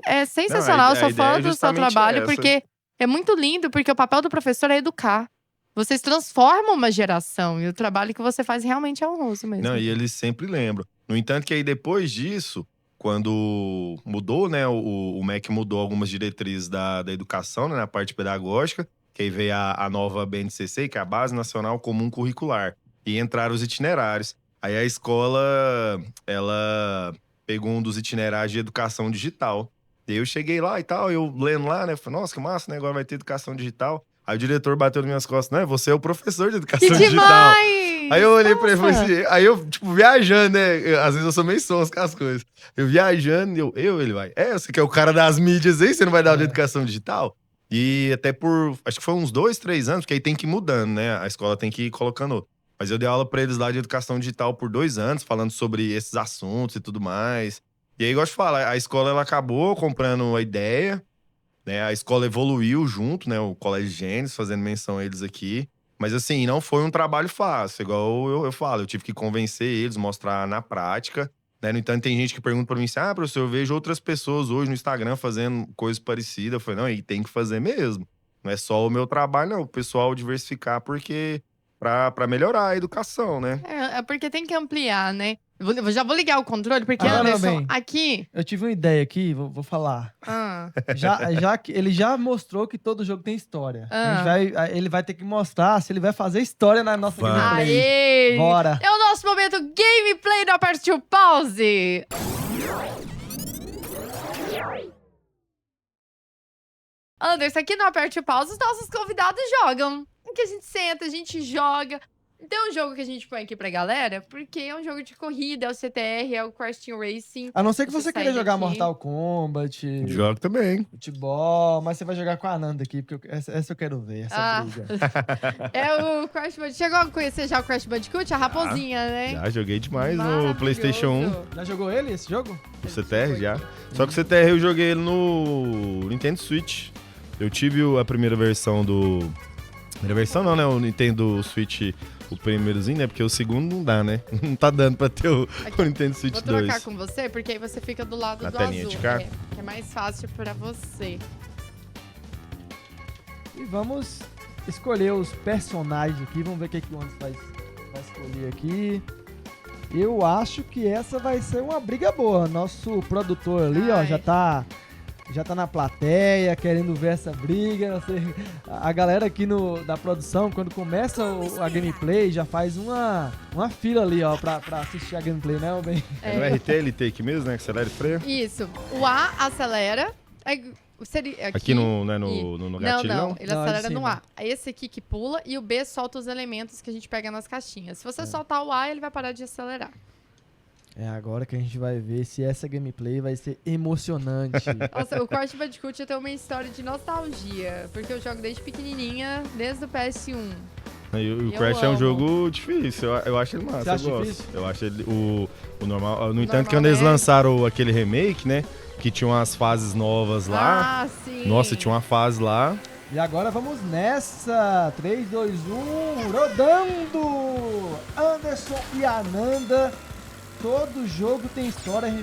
é sensacional. Eu sou fã do seu trabalho, porque é muito lindo, porque o papel do professor é educar. Vocês transformam uma geração e o trabalho que você faz realmente é honroso mesmo. Não, e eles sempre lembram. No entanto, que aí depois disso, quando mudou, né, o MEC mudou algumas diretrizes da educação, né, na parte pedagógica, que aí veio a nova BNCC, que é a Base Nacional Comum Curricular, e entraram os itinerários. Aí a escola, ela pegou um dos itinerários de educação digital. E aí eu cheguei lá e tal, eu lendo lá, né? Falei, nossa, que massa, né? Agora vai ter educação digital. Aí o diretor bateu nas minhas costas, né? Você é o professor de educação digital. Demais! Aí eu olhei pra ele e falei assim, aí eu, tipo, viajando, né? Às vezes eu sou meio sonso com as coisas. Eu viajando, ele vai. Você que é o cara das mídias aí, você não vai dar aula de educação digital? E até acho que foi uns 2, 3 anos, porque aí tem que ir mudando, né? A escola tem que ir colocando. Mas eu dei aula pra eles lá de educação digital por 2 anos, falando sobre esses assuntos e tudo mais. E aí, gosto de falar, a escola ela acabou comprando a ideia, né? A escola evoluiu junto, né? O Colégio Gênesis, fazendo menção a eles aqui. Mas assim, não foi um trabalho fácil, igual eu falo. Eu tive que convencer eles, mostrar na prática, né? No entanto, tem gente que pergunta pra mim assim, professor, eu vejo outras pessoas hoje no Instagram fazendo coisas parecidas. Eu falei, não, e tem que fazer mesmo. Não é só o meu trabalho, não. O pessoal diversificar, porque... Pra melhorar a educação, né? É porque tem que ampliar, né? Já vou ligar o controle, porque, Ah, não, Anderson, bem. aqui... Eu tive uma ideia aqui, vou falar. Ele já mostrou que todo jogo tem história. Ele vai ter que mostrar se ele vai fazer história na nossa gameplay. Aê! Bora. É o nosso momento gameplay no Aperte o Pause. Anderson, aqui no Aperte o Pause, os nossos convidados jogam. Em que a gente senta, a gente joga. Tem um jogo que a gente põe aqui pra galera, porque é um jogo de corrida, é o CTR, é o Crash Team Racing. A não ser que Deixa você eu queira sair jogar daqui. Mortal Kombat, Jogo também. futebol, mas você vai jogar com a Ananda aqui, porque essa eu quero ver, essa briga. É o Crash Bandicoot. Chegou a conhecer já o Crash Bandicoot? A raposinha, né? Já joguei demais no Maravilhoso. PlayStation 1. Já jogou ele, esse jogo? O CTR já. Só que o CTR eu joguei ele no Nintendo Switch. Eu tive a primeira versão do... Primeira versão não, né? O Nintendo Switch, o primeirozinho, né? Porque o segundo não dá, né? Não tá dando pra ter o Nintendo Switch Vou 2. trocar com você, porque aí você fica do lado Na do telinha azul. de cá? Que é mais fácil pra você. E vamos escolher os personagens aqui, vamos ver o que o Anderson vai escolher aqui. Eu acho que essa vai ser uma briga boa. Nosso produtor ali, ó, Ai. já tá na plateia, querendo ver essa briga. A galera aqui da produção, quando começa a gameplay, já faz uma fila ali, ó, pra assistir a gameplay, né, bem? É no RT, LT aqui mesmo, né? Acelera e freia. Isso. O A acelera. Seria Aqui no gatilho, não, não? ele Não, acelera de no cima. A. É esse aqui que pula e o B solta os elementos que a gente pega nas caixinhas. Se você soltar o A, ele vai parar de acelerar. É agora que a gente vai ver se essa gameplay vai ser emocionante. Nossa, o Crash Bandicoot tem uma história de nostalgia, porque eu jogo desde pequenininha, desde o PS1. E o Eu Crash é um amo. jogo difícil, eu acho ele massa, Você acha eu gosto. difícil? Eu acho ele o normal. No entanto, normal, que quando eles né? lançaram aquele remake, né? Que tinha umas fases novas lá. Ah, sim. Nossa, tinha uma fase lá. E agora vamos nessa! 3, 2, 1, rodando! Anderson e Ananda. Todo jogo tem história, a gente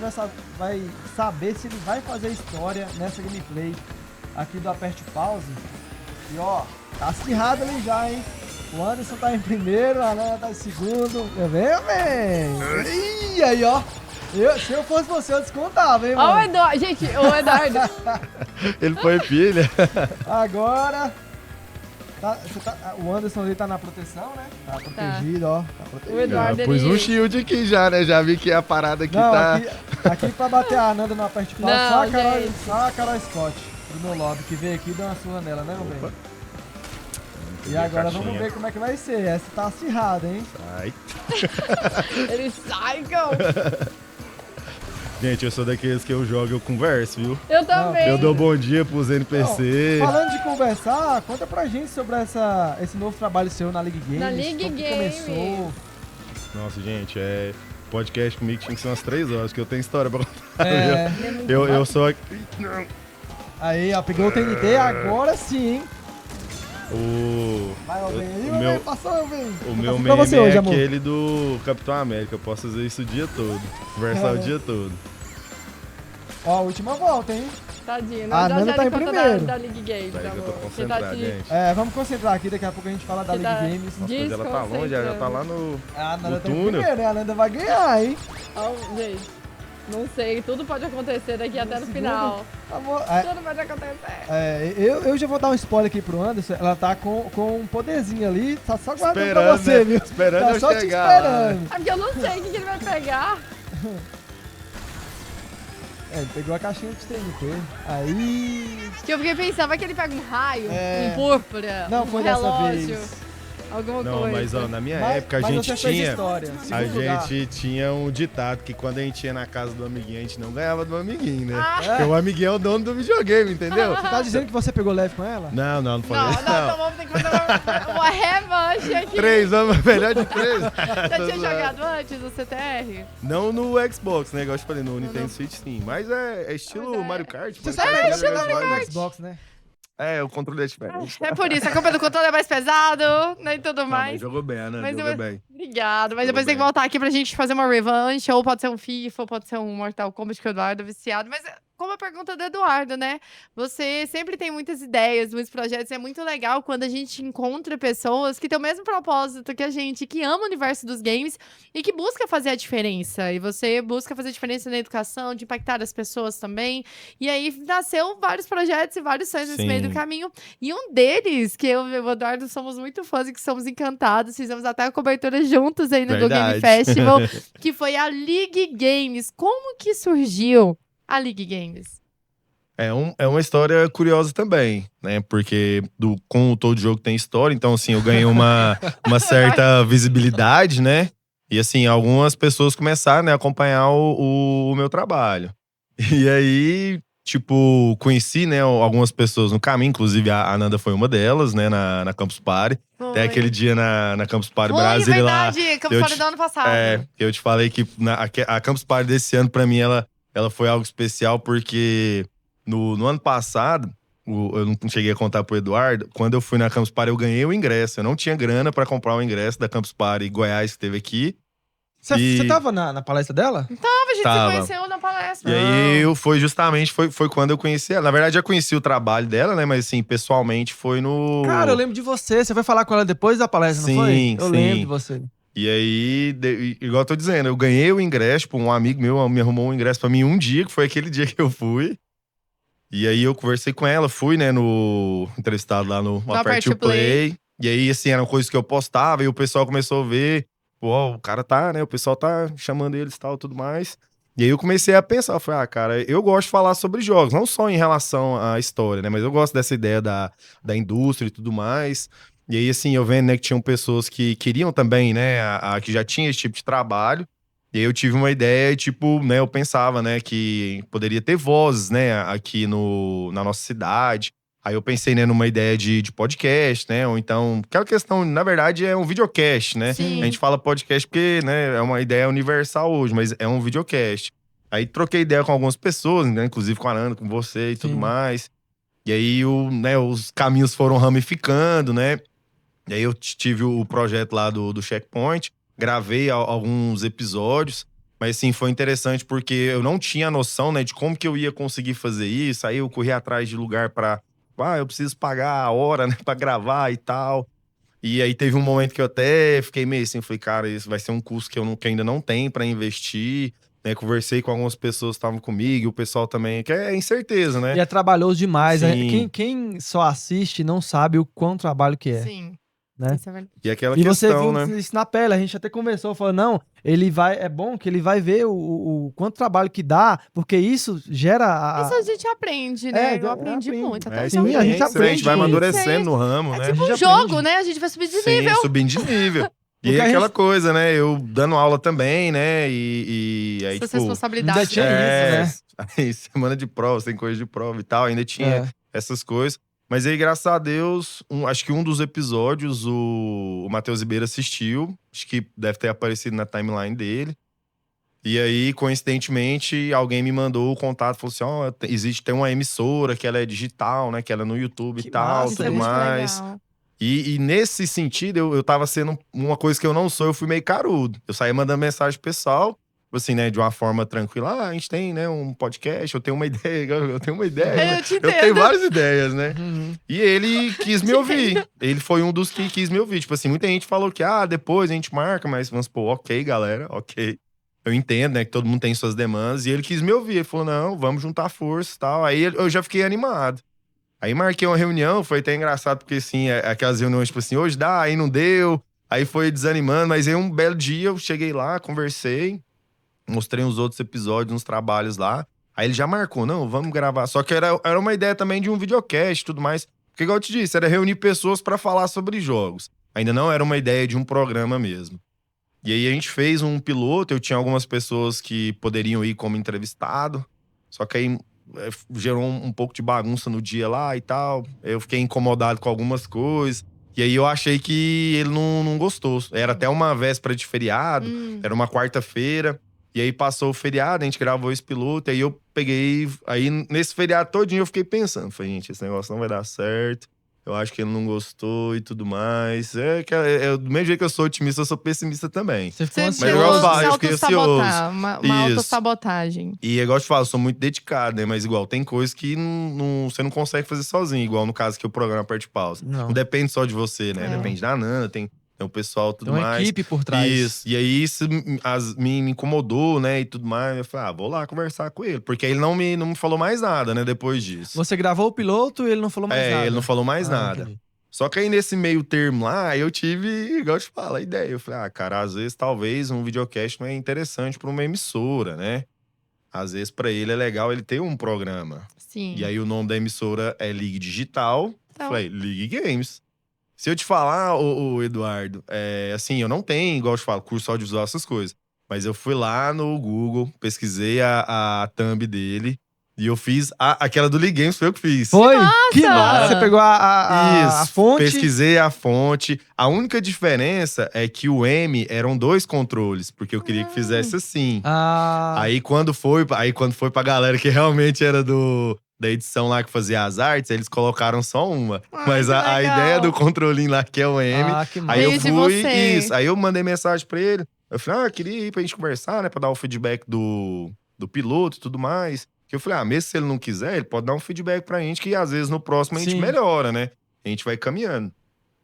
vai saber se ele vai fazer história nessa gameplay aqui do Aperte Pause. E ó, tá acirrado ali já, hein? O Anderson tá em primeiro, a Ananda tá em segundo. Vem! E aí, ó. Se eu fosse você, eu descontava, hein, Ó, o mano? Eduardo. Gente, o Eduardo. Ele foi pilha. Agora... o Anderson ali tá na proteção, né? Tá protegido, ó. Tá protegido. O Eduardo, Pus ele- um shield aqui já, né? Já vi que a parada aqui Não, tá. aqui pra bater a Ananda no aperte pau, Não, só a Carol Scott do meu lobby, que veio aqui e deu uma surra nela, né, meu bem? E agora vamos ver como é que vai ser. Essa tá acirrada, hein? Ai. Ele sai, go. Gente, eu sou daqueles que eu jogo e eu converso, viu? Eu também. Eu dou bom dia pros NPC. Ó, falando de conversar, conta pra gente sobre esse novo trabalho seu na League Games. Na League como que Games. começou. Nossa, gente, podcast comigo tinha que ser umas 3 horas, que eu tenho história pra contar. É, Eu sou aí, ó, pegou o TNT, agora sim, hein? o Vai, meu bem. Aí, o meu meu- bem, passou, meu bem. o Vou meu passar pra meme você hoje, é amor. aquele do Capitão América. Eu posso fazer isso o dia todo. Conversar o dia todo. Ó, última volta, hein? Tadinho. A Não, Nanda já tá em ele conta primeiro. da League Games, Daí que eu tô amor. Você tá concentrado, aqui. gente. Vamos concentrar aqui, daqui a pouco a gente fala da Você League tá- Games. Nossa, mas ela tá longe, ela já tá lá no. A Nanda O tá em túnel. primeiro, né? A Nanda vai ganhar, hein? Ó, gente, não sei. Tudo pode acontecer daqui até no segundo. final. Amor, Tudo pode acontecer. eu já vou dar um spoiler aqui pro Anderson. Ela tá com um poderzinho ali, tá só guardando pra Esperando, você, né? viu? Esperando Tá eu só te chegar lá, né? esperando. É porque eu não sei o que ele vai pegar. Ele pegou a caixinha de TNT. Aí. Que eu fiquei pensando, vai que ele pega um raio, É. um púrpura, Não um foi dessa relógio, vez. alguma Não, coisa. mas ó, na minha Mas- época a mas gente você fez tinha. história. A Segundo lugar. gente tinha um ditado que quando a gente ia na casa do amiguinho, a gente não ganhava do amiguinho, né? Ah. Porque o amiguinho é o dono do videogame, entendeu? Você tá dizendo que você pegou leve com ela? Não, não Não, falei isso. então vamos ter que fazer uma revanche aqui. 3 anos, melhor de 3. Já tinha jogado antes o CTR? Não no Xbox, né? Igual eu te falei, no Nintendo Switch sim. Mas é estilo Mas é. Mario Kart. Você Mario sabe Kart, que Mario você Kart, no Xbox, né? É, o controle é diferente. É por isso, a culpa do controle é mais pesado, né, e tudo Não, mas mais. jogou bem, Ana, Mas jogou eu- bem. Obrigado, mas Tudo depois tem que bem. voltar aqui pra gente fazer uma revanche, ou pode ser um FIFA, ou pode ser um Mortal Kombat que o Eduardo é viciado, mas como a pergunta do Eduardo, né? Você sempre tem muitas ideias, muitos projetos. É muito legal quando a gente encontra pessoas que têm o mesmo propósito que a gente, que ama o universo dos games e que busca fazer a diferença. E você busca fazer a diferença na educação, de impactar as pessoas também. E aí nasceu vários projetos e vários sonhos nesse meio do caminho. E um deles, que eu e o Eduardo somos muito fãs e que somos encantados, fizemos até a cobertura juntos aí no Go Game Festival, que foi a League Games. Como que surgiu a League Games? É uma história curiosa também, né? Porque como todo jogo tem história, então assim, eu ganhei uma certa visibilidade, né? E assim, algumas pessoas começaram, né, a acompanhar o meu trabalho. E aí, tipo, conheci, né, algumas pessoas no caminho, inclusive a Nanda foi uma delas, né, na Campus Party. Até aquele dia na Campus Party Brasília lá. Verdade, Campus Party do ano passado. Eu te falei que a Campus Party desse ano, pra mim, ela foi algo especial, porque no ano passado, eu não cheguei a contar pro Eduardo, quando eu fui na Campus Party, eu ganhei o ingresso. Eu não tinha grana pra comprar o ingresso da Campus Party Goiás, que teve aqui. Você tava na palestra dela? A gente se conheceu na palestra. E aí, foi quando eu conheci ela. Na verdade, já conheci o trabalho dela, né? Mas assim, pessoalmente foi no… Cara, eu lembro de você. Você foi falar com ela depois da palestra, não foi? Eu lembro de você. E aí, igual eu tô dizendo, eu ganhei o ingresso, tipo, um amigo meu me arrumou um ingresso pra mim um dia, que foi aquele dia que eu fui. E aí eu conversei com ela, fui, né, no entrevistado lá no Aperte o Play. E aí, assim, eram coisas que eu postava e o pessoal começou a ver. Pô, o cara tá, né, o pessoal tá chamando eles e tal, tudo mais. E aí eu comecei a pensar, eu falei, cara, eu gosto de falar sobre jogos, não só em relação à história, né, mas eu gosto dessa ideia da indústria e tudo mais. E aí, assim, eu vendo, né, que tinham pessoas que queriam também, né, que já tinha esse tipo de trabalho. E aí eu tive uma ideia e, tipo, né, eu pensava, né, que poderia ter vozes, né, aqui na nossa cidade. Aí eu pensei, né, numa ideia de podcast, né, ou então… Aquela questão, na verdade, é um videocast, né? Sim. A gente fala podcast porque, né, é uma ideia universal hoje, mas é um videocast. Aí troquei ideia com algumas pessoas, né, inclusive com a Ana, com você e tudo mais. E aí, os caminhos foram ramificando, né? E aí eu tive o projeto lá do Checkpoint, gravei alguns episódios, mas assim, foi interessante porque eu não tinha noção, né, de como que eu ia conseguir fazer isso. Aí eu corri atrás de lugar pra… eu preciso pagar a hora, né, pra gravar e tal. E aí teve um momento que eu até fiquei meio assim, falei, cara, isso vai ser um custo que ainda não tem pra investir. Né, conversei com algumas pessoas que estavam comigo, e o pessoal também, que é incerteza, né? E é trabalhoso demais. Sim. Quem só assiste não sabe o quão trabalho que é. Sim. Né? Isso é verdade. E aquela E você questão, viu né? isso na pele, a gente até conversou, falou, não, é bom que ele vai ver o quanto trabalho que dá, porque isso gera… Isso a gente aprende, né? Eu aprendi muito. Até sim, a gente aprende. A gente vai amadurecendo no ramo, É né? tipo um jogo, né? A gente vai subir de nível. Subindo de nível. E aí aquela coisa, né? Eu dando aula também, né? E aí, Essas tipo… responsabilidades. Ainda tinha isso, né? Aí, semana de prova, tem coisa de prova e tal. Ainda tinha essas coisas. Mas aí, graças a Deus, acho que um dos episódios o Matheus Ribeiro assistiu. Acho que deve ter aparecido na timeline dele. E aí, coincidentemente, alguém me mandou o contato. Falou assim, tem uma emissora que ela é digital, né? Que ela é no YouTube Que e tal, massa, tudo isso é mais. E nesse sentido, eu tava sendo uma coisa que eu não sou, eu fui meio carudo. Eu saí mandando mensagem pro pessoal, assim, né, de uma forma tranquila. A gente tem, né, um podcast, eu tenho uma ideia. Eu tenho várias ideias, né? E ele quis me ouvir. Ele foi um dos que quis me ouvir. Tipo assim, muita gente falou que, depois a gente marca, mas vamos supor, ok, galera, ok. Eu entendo, né, que todo mundo tem suas demandas. E ele quis me ouvir. Ele falou, não, vamos juntar força e tal. Aí eu já fiquei animado. Aí marquei uma reunião, foi até engraçado, porque assim, aquelas reuniões, tipo assim, hoje dá, aí não deu. Aí foi desanimando, mas aí um belo dia eu cheguei lá, conversei, mostrei uns outros episódios, uns trabalhos lá. Aí ele já marcou, não, vamos gravar. Só que era uma ideia também de um videocast e tudo mais. Porque, igual eu te disse, era reunir pessoas pra falar sobre jogos. Ainda não era uma ideia de um programa mesmo. E aí a gente fez um piloto, eu tinha algumas pessoas que poderiam ir como entrevistado. Só que aí gerou um pouco de bagunça no dia lá e tal. Eu fiquei incomodado com algumas coisas. E aí eu achei que ele não gostou. Era até uma véspera de feriado, era uma quarta-feira. E aí passou o feriado, a gente gravou esse piloto. E aí eu peguei… Aí nesse feriado todinho eu fiquei pensando. Falei, gente, esse negócio não vai dar certo. eu acho que ele não gostou e tudo mais. Do mesmo jeito que eu sou otimista, eu sou pessimista também. Você ficou Você Mas igual eu ansioso. falo, eu fiquei autossabotar, uma Isso. autossabotagem. E igual eu te falo, eu sou muito dedicado, né? Mas igual, tem coisas que você não consegue fazer sozinho. Igual no caso que o programa aperte pausa. Não. Não depende só de você, né? É. Depende da Nana, tem o pessoal e tudo Tem uma mais. equipe por trás. Isso. E aí isso me incomodou, né? E tudo mais. Eu falei, vou lá conversar com ele. Porque ele não me falou mais nada, né? Depois disso. Você gravou o piloto e ele não falou mais nada. Ele não falou mais nada. Entendi. Só que aí nesse meio termo lá, eu tive, igual eu te falo, a ideia. Eu falei, cara, às vezes talvez um videocast não é interessante pra uma emissora, né? Às vezes pra ele é legal ele ter um programa. Sim. E aí o nome da emissora é League Digital. Então. Falei, League Games. Se eu te falar, ô Eduardo, assim, eu não tenho, igual eu te falo, curso audiovisual, essas coisas. Mas eu fui lá no Google, pesquisei a thumb dele. E eu fiz aquela do League Games, foi eu que fiz. Foi? Que massa! massa! Você pegou a Isso, fonte. pesquisei a fonte. A única diferença é que o M eram 2 controles, porque eu queria que fizesse assim. Aí quando foi pra galera que realmente era da edição lá que fazia as artes, eles colocaram só uma. Mas que a legal. ideia do controlinho lá, que é o M, Que massa. aí eu Desde fui. você. Isso, aí eu mandei mensagem pra ele. Eu falei, queria ir pra gente conversar, né? Pra dar o feedback do piloto e tudo mais. Que eu falei, mesmo se ele não quiser, ele pode dar um feedback pra gente, que às vezes no próximo a gente Sim. melhora, né? A gente vai caminhando.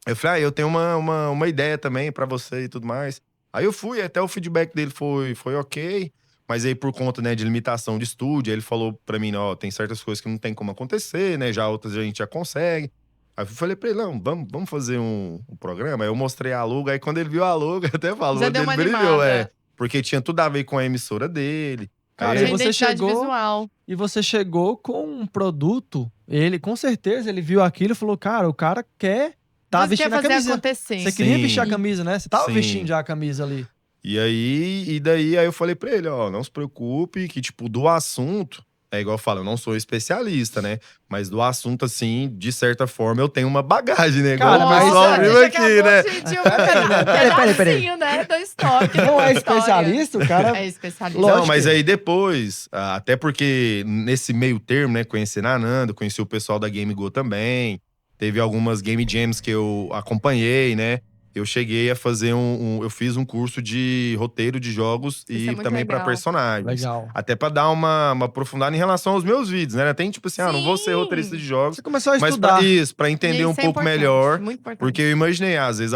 Eu falei, eu tenho uma ideia também pra você e tudo mais. Aí eu fui, até o feedback dele foi ok. Mas aí, por conta, né, de limitação de estúdio, ele falou pra mim, tem certas coisas que não tem como acontecer, né? Já outras a gente já consegue. Aí eu falei pra ele, não, vamos fazer um programa. Aí eu mostrei a logo, aí quando ele viu a logo, até falou, Já deu dele uma brilhou, animada. porque tinha tudo a ver com a emissora dele. Cara, Tinha e você identidade chegou- visual. E você chegou com um produto. Ele, com certeza, ele viu aquilo e falou: cara, o cara quer tá Você quer vestindo a fazer camisa. acontecer. Você queria Sim. vestir a camisa, né? Você tava Sim. vestindo já a camisa ali. E daí eu falei pra ele, não se preocupe, que tipo, do assunto, igual eu falo, eu não sou especialista, né? Mas do assunto, assim, de certa forma, eu tenho uma bagagem, né? Igual Cara, o mas pessoal Nossa, viu a gente aqui, acabou né? de um pedacinho, né? Do estoque. Não da é história. especialista, o cara. É especialista. Lógico Não, mas que- aí depois, até porque nesse meio termo, né, conheci a Nanda, conheci o pessoal da Game Go também, teve algumas Game Jams que eu acompanhei, né? Eu cheguei a fazer eu fiz um curso de roteiro de jogos Isso é e muito também pra legal. personagens. Legal. Até pra dar uma aprofundada em relação aos meus vídeos, né? Tem tipo assim, não vou ser Sim. roteirista de jogos, Você começou a mas estudar. pra entender E um isso é pouco importante, melhor. Muito importante. Porque eu imaginei, às vezes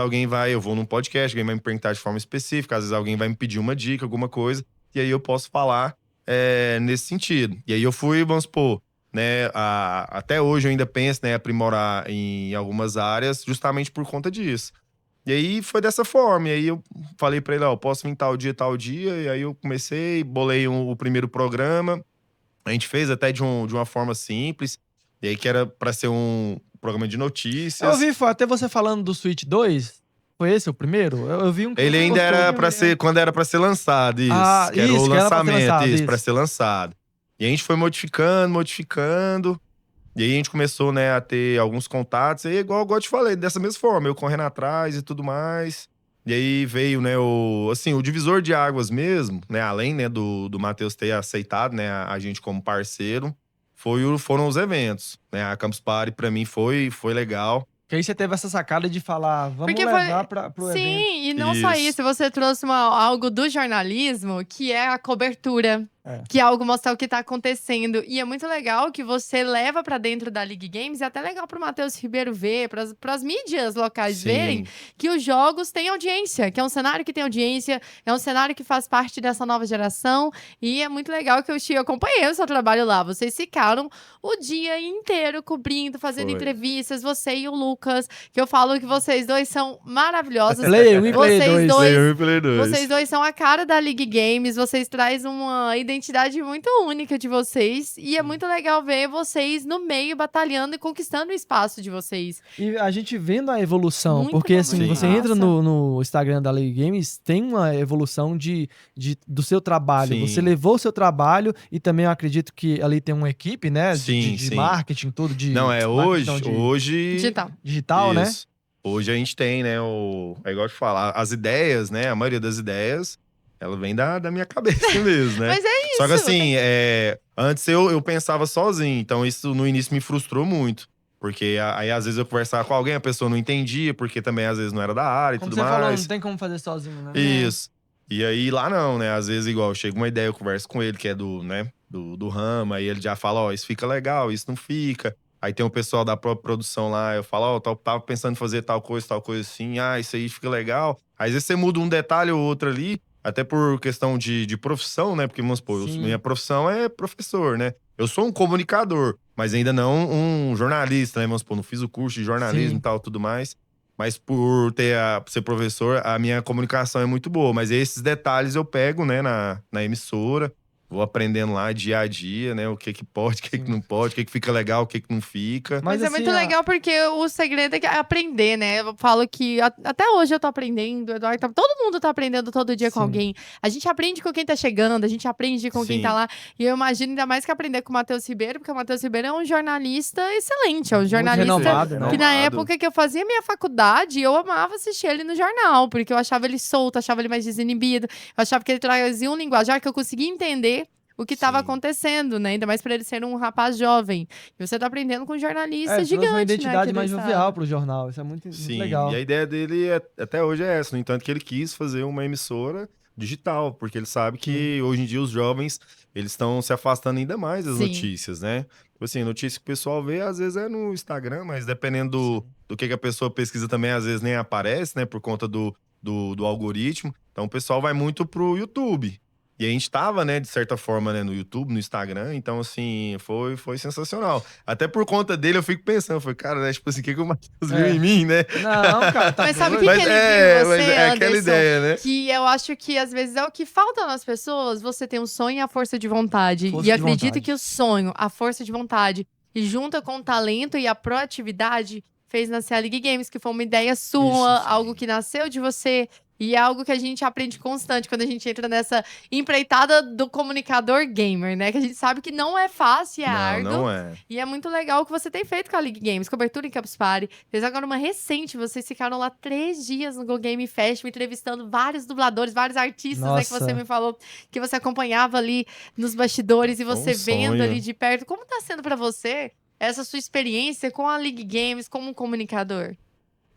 eu vou num podcast, alguém vai me perguntar de forma específica, às vezes alguém vai me pedir uma dica, alguma coisa, e aí eu posso falar nesse sentido. E aí eu fui, vamos supor, né, até hoje eu ainda penso, né, aprimorar em algumas áreas, justamente por conta disso. E aí foi dessa forma, e aí eu falei pra ele, posso vir tal dia, e aí eu comecei, bolei o primeiro programa, a gente fez até de uma forma simples, e aí que era pra ser um programa de notícias. Eu vi, foi até você falando do Switch 2. Foi esse o primeiro? Eu vi um que Ele você ainda postou. era pra ser, quando era pra ser lançado, isso. Ah, que era isso, o que era pra ser lançamento, lançado, isso, isso. pra ser lançado. E a gente foi modificando. E aí a gente começou, né, a ter alguns contatos. E aí, igual eu te falei, dessa mesma forma, eu correndo atrás e tudo mais. E aí veio, né, o divisor de águas mesmo, né, além, né, do Matheus ter aceitado, né, a gente como parceiro, foram os eventos, né? A Campus Party pra mim foi legal. Que aí você teve essa sacada de falar, vamos Porque levar pro evento. Sim, e não só Isso. isso, você trouxe algo do jornalismo, que é a cobertura. É. Que é algo mostrar o que tá acontecendo. E é muito legal que você leva pra dentro da League Games, e é até legal pro Matheus Ribeiro ver, pras mídias locais Sim. verem, que os jogos têm audiência, que é um cenário que tem audiência, é um cenário que faz parte dessa nova geração. E é muito legal que eu acompanhei o seu trabalho lá. Vocês ficaram o dia inteiro cobrindo, fazendo Foi. entrevistas, você e o Lucas, que eu falo que vocês dois são maravilhosos. Play 1 e Play Vocês 2. dois- Play 1 e Play 2. Vocês dois são a cara da League Games, vocês trazem uma identidade muito única de vocês. E é muito legal ver vocês no meio, batalhando e conquistando o espaço de vocês. E a gente vendo a evolução, Muito porque bom, assim, muito você massa. entra no Instagram da League Games, tem uma evolução do seu trabalho. Sim. Você levou o seu trabalho e também eu acredito que ali tem uma equipe, né? Sim, de sim. marketing, tudo de. Não, marketing, não, de hoje… Digital. digital, né? Isso. Hoje a gente tem, né, é igual eu te falar, as ideias, né, a maioria das ideias, ela vem da minha cabeça mesmo, né? Mas é isso. Só que assim, antes eu pensava sozinho, então isso no início me frustrou muito. Porque aí, às vezes, eu conversava com alguém, a pessoa não entendia, porque também, às vezes, não era da área e Como tudo você mais. falou, não tem como fazer sozinho, né? Isso. E aí, lá não, né? Às vezes, igual, chega uma ideia, eu converso com ele, que é do ramo, aí ele já fala, ó, isso fica legal, isso não fica. Aí tem o pessoal da própria produção lá, eu falo, ó, tava pensando em fazer tal coisa assim, isso aí fica legal. Às vezes você muda um detalhe ou outro ali, até por questão de profissão, né? Porque, vamos supor, minha profissão é professor, né? Eu sou um comunicador, mas ainda não um jornalista, né? Vamos supor, não fiz o curso de jornalismo e tal, tudo mais. Mas por ser professor, a minha comunicação é muito boa. Mas esses detalhes eu pego, né, na emissora. Vou aprendendo lá dia a dia, né? O que pode, o que não pode, o que fica legal, o que não fica. Mas é assim, muito legal porque o segredo é aprender, né? Eu falo que até hoje eu tô aprendendo, Eduardo, todo mundo tá aprendendo todo dia com alguém. A gente aprende com quem tá chegando, a gente aprende com quem tá lá. E eu imagino ainda mais que aprender com o Matheus Ribeiro, porque o Matheus Ribeiro é um jornalista excelente, é um jornalista renomado, né? que na época que eu fazia minha faculdade, eu amava assistir ele no jornal, porque eu achava ele solto, achava ele mais desinibido, eu achava que ele trazia um linguajar que eu conseguia entender o que estava acontecendo, né? Ainda mais pra ele ser um rapaz jovem. E você tá aprendendo com um jornalista gigante, uma identidade né? mais jovial pro jornal. Isso é muito legal. E a ideia dele até hoje é essa. No entanto, que ele quis fazer uma emissora digital, porque ele sabe que hoje em dia os jovens, eles estão se afastando ainda mais das notícias, né? Assim, notícia que o pessoal vê, às vezes é no Instagram, mas dependendo do que a pessoa pesquisa também, às vezes nem aparece, né? Por conta do algoritmo. Então, o pessoal vai muito pro YouTube. E a gente tava, né, de certa forma, né, no YouTube, no Instagram, então, assim, foi sensacional. Até por conta dele, eu fico pensando, cara, né, tipo assim, o que o Matheus viu em mim, né? Não, cara, tá Mas sabe o que ele viu você, é aquela ideia, né? Que eu acho que, às vezes, é o que falta nas pessoas, você tem um sonho e a força de vontade. E acredito que o sonho, a força de vontade, e junta com o talento e a proatividade, fez nascer a League Games, que foi uma ideia sua, algo que nasceu de você. E é algo que a gente aprende constante quando a gente entra nessa empreitada do comunicador gamer, né? Que a gente sabe que não é fácil, é árduo. Não é. E é muito legal o que você tem feito com a League Games. Cobertura em Campus Party. Fez agora uma recente. Vocês ficaram lá 3 dias no Go Game Festival, entrevistando vários dubladores, vários artistas, né? Que você me falou que você acompanhava ali nos bastidores. E você vendo ali de perto. Como tá sendo pra você essa sua experiência com a League Games como um comunicador?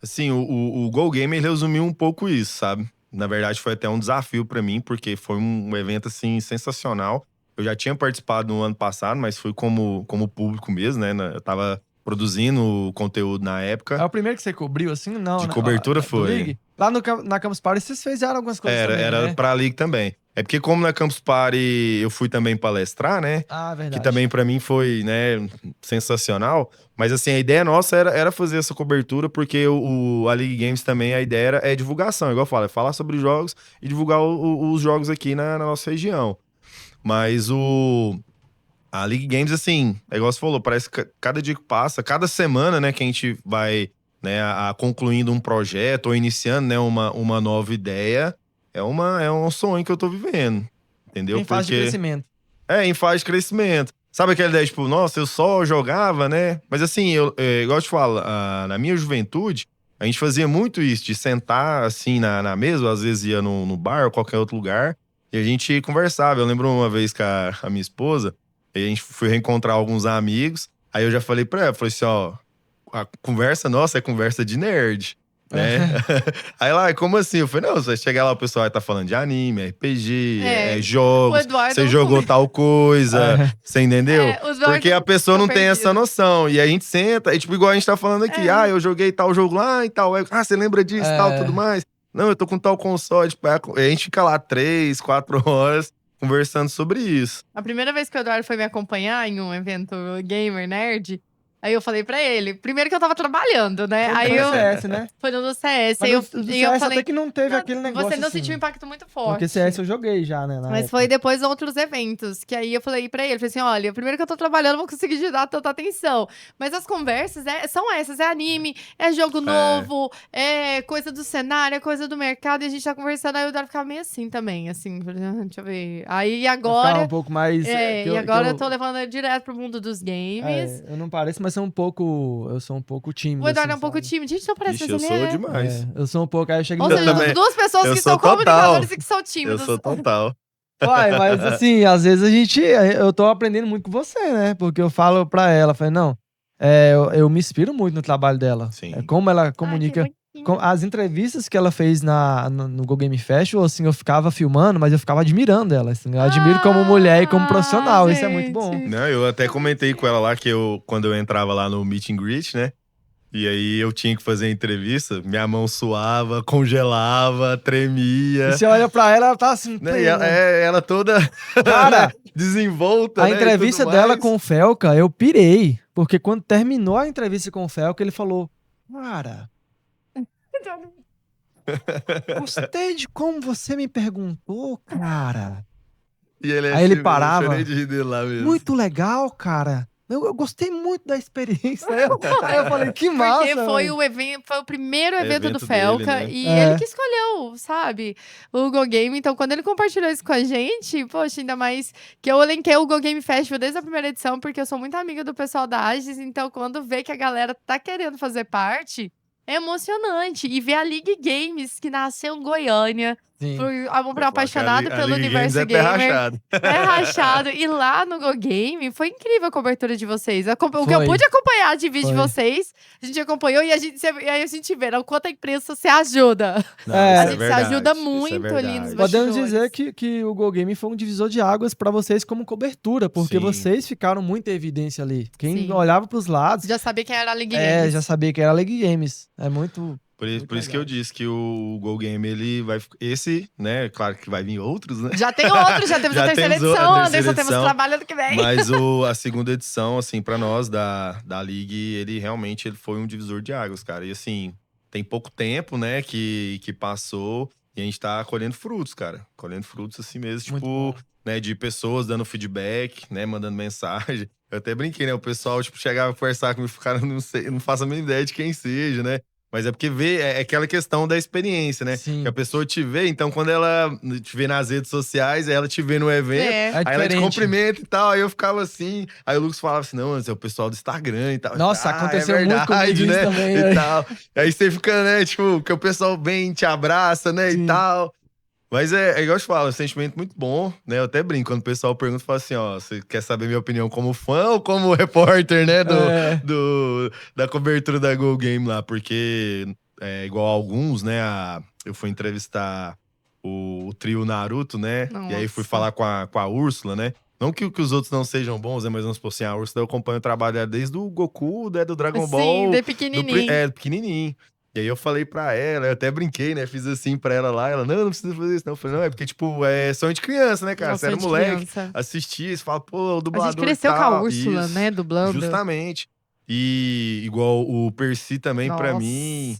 Assim, o Go Game, ele resumiu um pouco isso, sabe? Na verdade, foi até um desafio pra mim, porque foi um evento, assim, sensacional. Eu já tinha participado no ano passado, mas fui como público mesmo, né? Eu tava produzindo conteúdo na época. É o primeiro que você cobriu, assim? Não, de cobertura foi. Lá na Campus Party, vocês fizeram algumas coisas também, Era né? pra League também. É porque como na Campus Party eu fui também palestrar, né? Ah, verdade. Que também pra mim foi, né, sensacional. Mas assim, a ideia nossa era fazer essa cobertura, porque a League Games também, a ideia é divulgação. Igual eu falo, é falar sobre jogos e divulgar os jogos aqui na nossa região. Mas a League Games, assim, é igual você falou, parece que cada dia que passa, cada semana, né, que a gente vai, né, concluindo um projeto ou iniciando, né, uma nova ideia, é um sonho que eu tô vivendo, entendeu? Em fase de crescimento. Em fase de crescimento. Sabe aquela ideia, tipo, nossa, eu só jogava, né? Mas assim, igual eu te falo, na minha juventude, a gente fazia muito isso, de sentar, assim, na mesa, às vezes ia no bar ou qualquer outro lugar, e a gente conversava. Eu lembro uma vez com a minha esposa, a gente foi reencontrar alguns amigos, aí eu já falei pra ela, falei assim, ó, a conversa nossa é conversa de nerd, né? Aí lá, como assim? Eu falei, não, você chegar lá, o pessoal vai tá falando de anime, RPG, jogos, você jogou tal coisa, você entendeu? Porque a pessoa não tem essa noção, e a gente senta, e tipo, igual a gente tá falando aqui, eu joguei tal jogo lá e tal, você lembra disso e tal, tudo mais? Não, eu tô com tal console, tipo, a gente fica lá 3, 4 horas, conversando sobre isso. A primeira vez que o Eduardo foi me acompanhar em um evento gamer nerd, aí eu falei pra ele, primeiro que eu tava trabalhando, né? Foi no CS, né? Foi no CS. Mas aí no CS falei, até que não teve aquele negócio você não assim, sentiu um impacto muito forte. Porque CS eu joguei já, né? Mas foi depois outros eventos, que aí eu falei pra ele, falei assim, olha, primeiro que eu tô trabalhando, não vou conseguir te dar tanta atenção. Mas as conversas são essas, é anime, é jogo novo, é coisa do cenário, é coisa do mercado, e a gente tá conversando, aí o Eduardo ficava meio assim também, assim, deixa eu ver. Aí agora... um pouco mais... e agora eu tô levando ele direto pro mundo dos games. Eu não pareço, mas eu sou um pouco tímido. O Eduardo assim, é um pouco tímido. Gente, não parece, Ixi, mas eu ele sou é. demais. Eu sou um pouco, aí eu cheguei... Ou seja, 2 pessoas que são comunicadores e que são tímidos. Eu sou total. Uai, mas assim, às vezes eu tô aprendendo muito com você, né? Porque eu falo pra ela, falei, não, eu me inspiro muito no trabalho dela. Sim. Como ela Ai, que comunica. bonitinho. As entrevistas que ela fez no Go Game Festival, assim, eu ficava filmando, mas eu ficava admirando ela. Assim, eu admiro como mulher e como profissional. Isso é muito bom. gente. Não, eu até comentei com ela lá que quando eu entrava lá no meet and greet, né? E aí eu tinha que fazer a entrevista, minha mão suava, congelava, tremia. E você olha pra ela tá assim, Né? E ela toda Cara, desenvolta, a né? entrevista e tudo dela mais. com o Felca, eu pirei. Porque quando terminou a entrevista com o Felca, ele falou: Cara, gostei de como você me perguntou, cara. E ele é Aí ele assim mesmo, parava. Eu chorei de rir dele lá mesmo. Muito legal, cara. Eu gostei muito da experiência. Aí eu falei, que massa. Porque foi velho. o evento, foi o primeiro evento do Evento Felca dele, né? e É. ele que escolheu, sabe? O Go Game. Então, quando ele compartilhou isso com a gente, poxa, ainda mais que eu elenquei o Go Game Festival desde a primeira edição, porque eu sou muito amiga do pessoal da Agis, então quando vê que a galera tá querendo fazer parte, é emocionante. E ver a League Games, que nasceu em Goiânia, Sim. por apaixonado pelo League universo Games é pé gamer. rachado. É rachado. E lá no Go Game, foi incrível a cobertura de vocês. O que eu Foi. pude acompanhar de vídeo de Foi. vocês, a gente acompanhou e aí a gente vê o quanto a imprensa se ajuda. Não, É. isso A é gente se verdade, ajuda isso é muito ali nos verdade. bastidores. Podemos dizer que o Go Game foi um divisor de águas pra vocês como cobertura, porque Sim. vocês ficaram muito em evidência ali. Quem Sim. olhava pros lados, Já sabia quem era a League Games. já sabia que era League Games. É muito... Por isso Muito que eu legal. disse que o Go Game, ele vai... Esse, né? Claro que vai vir outros, né? Já tem outro, já temos Já a terceira temos edição, a terceira Anderson, temos edição. trabalho ano que vem. Mas a segunda edição, assim, pra nós da League, ele realmente foi um divisor de águas, cara. E assim, tem pouco tempo, né, que passou e a gente tá colhendo frutos, cara. Colhendo frutos assim mesmo, Muito tipo, bom. né, de pessoas dando feedback, né, mandando mensagem. Eu até brinquei, né, o pessoal, tipo, chegava a conversar comigo, cara, não faço a mínima ideia de quem seja, né. Mas é porque é aquela questão da experiência, né? Sim. Que a pessoa te vê, então quando ela te vê nas redes sociais, ela te vê no evento, É. É aí ela te diferente. cumprimenta e tal, aí eu ficava assim. Aí o Lucas falava assim: não, esse é o pessoal do Instagram e tal. Nossa, Eu falei, aconteceu é muito verdade, comigo né? isso também, E né? tal. Aí você fica, né, tipo, que o pessoal vem, te abraça, né, Sim. e tal. Mas é igual eu te falo, é um sentimento muito bom, né? Eu até brinco, quando o pessoal pergunta, fala assim, ó, você quer saber minha opinião como fã ou como repórter, né, É. da cobertura da Go Game lá? Porque, igual alguns, né, eu fui entrevistar o trio Naruto, né? E aí fui Nossa. falar com a Úrsula, né? Não que os outros não sejam bons, né? Mas vamos supor assim, a Úrsula eu acompanho o trabalho dela desde o Goku, né, do Dragon Ball. Sim, de pequenininho. Pequenininho. E aí eu falei pra ela, eu até brinquei, né? Fiz assim pra ela lá. Ela, não precisa fazer isso, não. Eu falei, não, é porque, tipo, é sonho de criança, né, cara? Nossa, Você era de moleque, criança. assistia, você fala, pô, o A dublador gente cresceu e com a tal. Úrsula, Isso, né, dublando. justamente. E igual o Percy também pra Nossa. mim,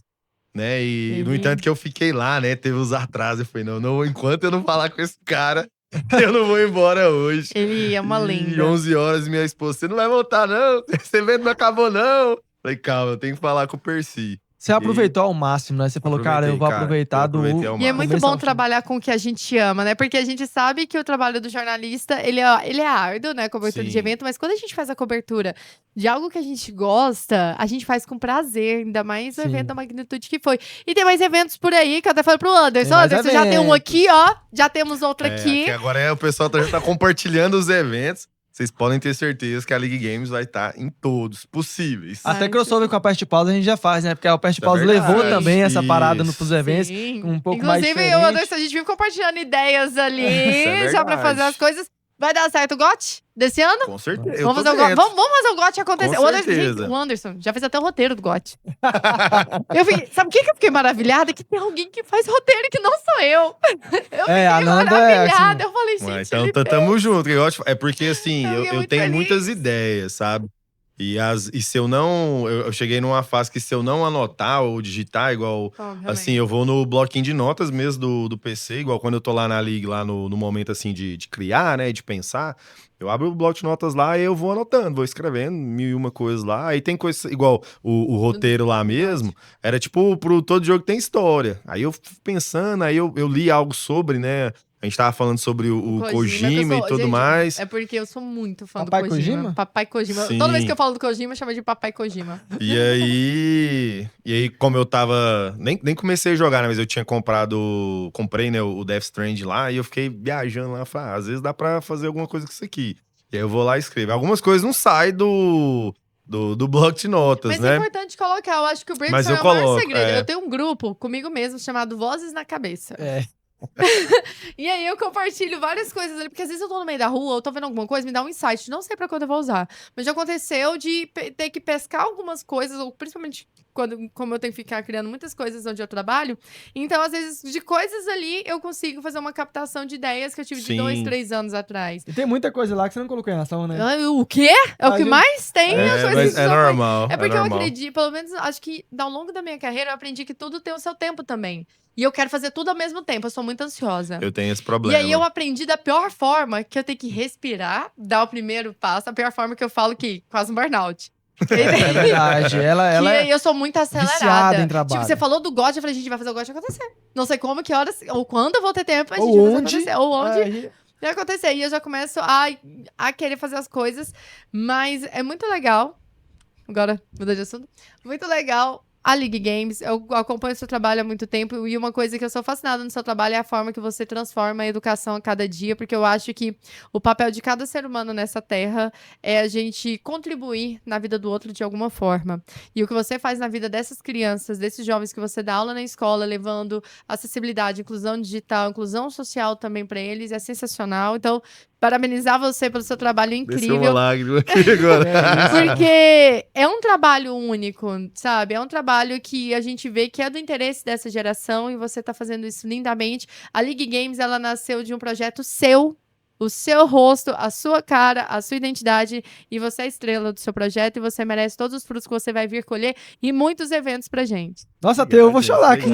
né? E no Ele- entanto que eu fiquei lá, né? Teve os atrasos. Eu falei, não, enquanto eu não falar com esse cara, eu não vou embora hoje. Ele é uma E lenda. 11 horas, minha esposa, você não vai voltar, não? Esse evento não acabou, não. Falei, calma, eu tenho que falar com o Percy. Você aproveitou ao máximo, né? Você falou, cara, eu vou aproveitar do... aproveitei ao E é máximo. muito começo ao bom fim. trabalhar com o que a gente ama, né? Porque a gente sabe que o trabalho do jornalista, ele é árduo, né? Cobertura de Sim. evento, mas quando a gente faz a cobertura de algo que a gente gosta, a gente faz com prazer, ainda mais o Sim. evento da magnitude que foi. E tem mais eventos por aí, que eu até falei pro Anderson. Tem mais Anderson, já tem um eventos. aqui, ó. Já temos outro aqui. Que agora o pessoal já tá compartilhando os eventos. Vocês podem ter certeza que a League Games vai estar em todos possíveis. Até Ai, crossover com a Past Pause a gente já faz, né? Porque a Past É Pause verdade. levou também essa parada Isso. pros eventos. Sim. um pouco mais Inclusive, eu e o diferente. Anderson, a gente vive compartilhando ideias ali, Isso é já pra verdade. fazer as coisas. Vai dar certo o GOT desse ano? Com certeza. Vamos fazer, vamos fazer o GOT acontecer. Com O Anderson, certeza. gente, o Anderson já fez até o roteiro do GOT. Sabe o que eu fiquei maravilhada? Que tem alguém que faz roteiro que não sou eu. Eu fiquei a Nanda é maravilhada. assim. Eu falei, gente, Então, ele tamo junto. É porque, assim, Eu eu fiquei muito tenho feliz. muitas ideias, sabe? E se eu não... Eu cheguei numa fase que se eu não anotar ou digitar, igual... Assim, eu vou no bloquinho de notas mesmo do PC, igual quando eu tô lá na League, lá no momento, assim, de criar, né? De pensar. Eu abro o bloco de notas lá e eu vou anotando, vou escrevendo 1001 coisas lá. Aí tem coisa, igual o roteiro lá mesmo, era tipo, todo jogo tem história. Aí eu fui pensando, aí eu li algo sobre, né? A gente tava falando sobre o Kojima e tudo mais. É porque eu sou muito fã Papai do Kojima. Kojima? Papai Kojima. Sim. Toda vez que eu falo do Kojima, chama de Papai Kojima. E aí, como eu tava... Nem comecei a jogar, né? Mas eu tinha comprei, né, o Death Strand lá, e eu fiquei viajando lá. Falei, às vezes dá pra fazer alguma coisa com isso aqui. E aí eu vou lá e escrevo. Algumas coisas não saem do bloco de notas, Mas né? é importante colocar, eu acho que o Mas brainstorm eu é o maior coloco, segredo. é. Eu tenho um grupo comigo mesmo chamado Vozes na Cabeça. É. E aí eu compartilho várias coisas ali, porque às vezes eu tô no meio da rua, eu tô vendo alguma coisa, me dá um insight, não sei pra quando eu vou usar. Mas já aconteceu de ter que pescar algumas coisas, ou principalmente como eu tenho que ficar criando muitas coisas onde eu trabalho. Então, às vezes, de coisas ali, eu consigo fazer uma captação de ideias que eu tive de Sim. 2, 3 anos atrás. E tem muita coisa lá que você não colocou em ação, né? O quê? É o A que gente- mais tem? as coisas Mas que é só- normal. É porque eu normal. acredito, pelo menos acho que ao longo da minha carreira eu aprendi que tudo tem o seu tempo também. E eu quero fazer tudo ao mesmo tempo, eu sou muito ansiosa. Eu tenho esse E problema. aí eu aprendi da pior forma, que eu tenho que respirar, dar o primeiro passo, a pior forma que eu falo que quase um burnout. É verdade. Ela Que é eu sou muito acelerada. viciada em trabalho. Tipo, você falou do GOT, eu falei, gente, vai fazer o GOT acontecer. Não sei como, que horas, ou quando eu vou ter tempo, mas a gente ou vai fazer onde. acontecer. Ou onde Aí- vai acontecer. E eu já começo a querer fazer as coisas. Mas é muito legal. Agora, mudar de assunto. Muito legal a League Games. Eu acompanho o seu trabalho há muito tempo. E uma coisa que eu sou fascinada no seu trabalho é a forma que você transforma a educação a cada dia. Porque eu acho que o papel de cada ser humano nessa terra é a gente contribuir na vida do outro de alguma forma. E o que você faz na vida dessas crianças, desses jovens que você dá aula na escola, levando acessibilidade, inclusão digital, inclusão social também para eles, é sensacional. Então, parabenizar você pelo seu trabalho Desceu uma incrível. lágrima aqui agora. Porque é um trabalho único, sabe? É um trabalho que a gente vê que é do interesse dessa geração e você tá fazendo isso lindamente. A League Games, ela nasceu de um projeto seu, o seu rosto, a sua cara, a sua identidade, e você é a estrela do seu projeto e você merece todos os frutos que você vai vir colher e muitos eventos pra gente. Nossa, Teu, eu vou chorar aqui.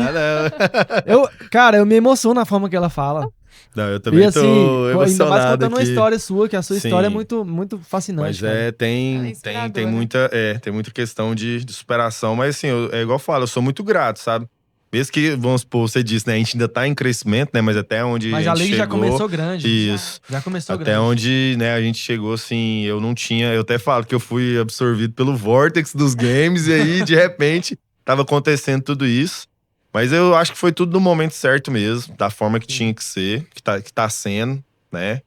Cara, eu me emociono na forma que ela fala. Não, eu também E assim, tô ainda mais emocionado contando uma aqui. história sua, que a sua Sim. história é muito, muito fascinante. Mas cara. tem muita questão de superação. Mas assim, é igual eu falo, eu sou muito grato, sabe? Mesmo que, vamos supor, você disse, né? A gente ainda tá em crescimento, né? Mas até onde Mas a a gente Liga já chegou, começou grande. Isso. Já começou Até grande. onde, né, a gente chegou, assim, eu não tinha... Eu até falo que eu fui absorvido pelo vortex dos games. E aí, de repente, tava acontecendo tudo isso. Mas eu acho que foi tudo no momento certo mesmo. Da forma que tinha que ser, que tá sendo, né?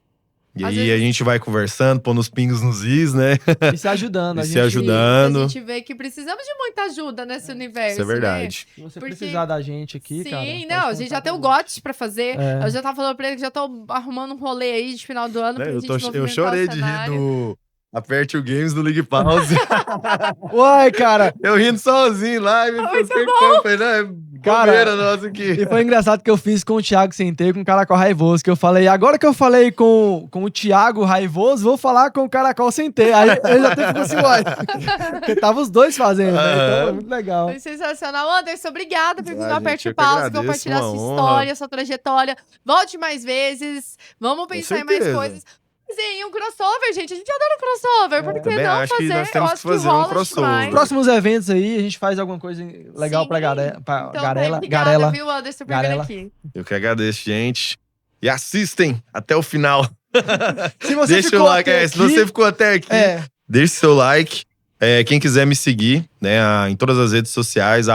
E Às aí vezes- a gente vai conversando, pondo os pingos nos is, né? E se ajudando. E a se gente, ajudando. A gente vê que precisamos de muita ajuda nesse universo, Isso é verdade. Se você Porque- precisar da gente aqui, Sim, cara. pode não, a gente já contar tem o com a gente. GOT pra fazer. É. Eu já tava falando pra ele que já tô arrumando um rolê aí de final do ano pra Né, gente eu movimentar chorei o de rir cenário. do Aperte o Games do League Pause. Uai, cara. Eu rindo sozinho lá e me Muito falei, como? Falei, não, é Cara, bobeira nossa aqui. E foi engraçado que eu fiz com o Thiago Centeio, com o Caracol Raivoso, que eu falei, agora que eu falei com o Thiago Raivoso, vou falar com o Caracol Centeio. Aí ele até ficou assim, uai. Porque tava os dois fazendo, né? Então foi muito legal. Foi sensacional. Anderson, obrigada por vir no gente, Aperte eu o que Pause, agradeço, compartilhar uma sua honra. história, sua trajetória. Volte mais vezes. Vamos pensar em mais certeza. coisas. Sim, um crossover, gente. A gente adora crossover. Por que Também não acho que fazer? nós temos Eu que acho fazer um rola crossover. demais. Os próximos eventos aí, a gente faz alguma coisa legal Sim. pra Garela. Então, obrigada, Garela. viu, Anderson, por vir Garela. aqui. Eu que agradeço, gente. E assistem até o final. Se você Deixa o ficou like. até Se aqui, você ficou até aqui, deixe seu like. Quem quiser me seguir, né, em todas as redes sociais,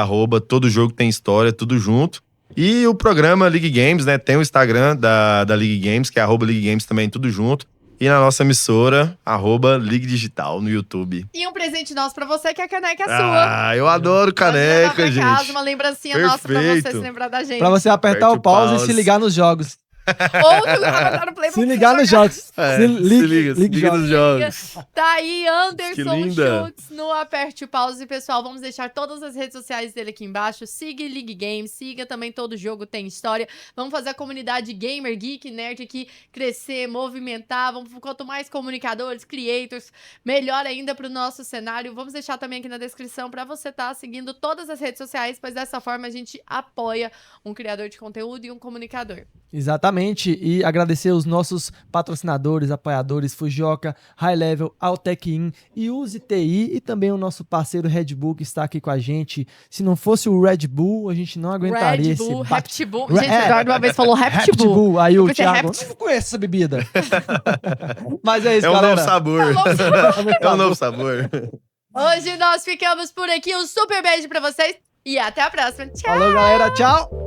@todo jogo tem história, tudo junto. E o programa League Games, né, tem o Instagram da League Games, que é @League Games também, tudo junto. E na nossa emissora, @League Digital no YouTube. E um presente nosso pra você, que a caneca é sua. Eu adoro Pode levar caneca, pra casa, gente. uma lembrancinha nossa pra você Perfeito. se lembrar da gente. pra você apertar Aperte o pause o pause. e se ligar nos jogos. Ou tu apertar no play pra Se você ligar nos jogar. jogos. Se liga nos jogos. Tá aí, Que Anderson linda. Schultz no Aperte o Pause. Pessoal, vamos deixar todas as redes sociais dele aqui embaixo. Siga League Games, siga também Todo Jogo Tem História. Vamos fazer a comunidade gamer, geek, nerd aqui crescer, movimentar. Vamos, quanto mais comunicadores, creators, melhor ainda pro nosso cenário. Vamos deixar também aqui na descrição pra você estar seguindo todas as redes sociais, pois dessa forma a gente apoia um criador de conteúdo e um comunicador. Exatamente, e agradecer os nossos patrocinadores, apoiadores, Fujioka, High Level, Altec In e Use TI, e também o nosso parceiro Red Bull, que está aqui com a gente. Se não fosse o Red Bull, a gente não aguentaria Red Bull, esse bate... Reptibull. Re- Gente, o Eduardo uma vez falou Reptibull. Bull. Aí Eu o pensei, Thiago, Reptibull. não conheço essa bebida. Mas é isso, É um galera. novo sabor. É um novo sabor. Hoje nós ficamos por aqui. Um super beijo pra vocês e até a próxima. Tchau! Falou, galera. Tchau.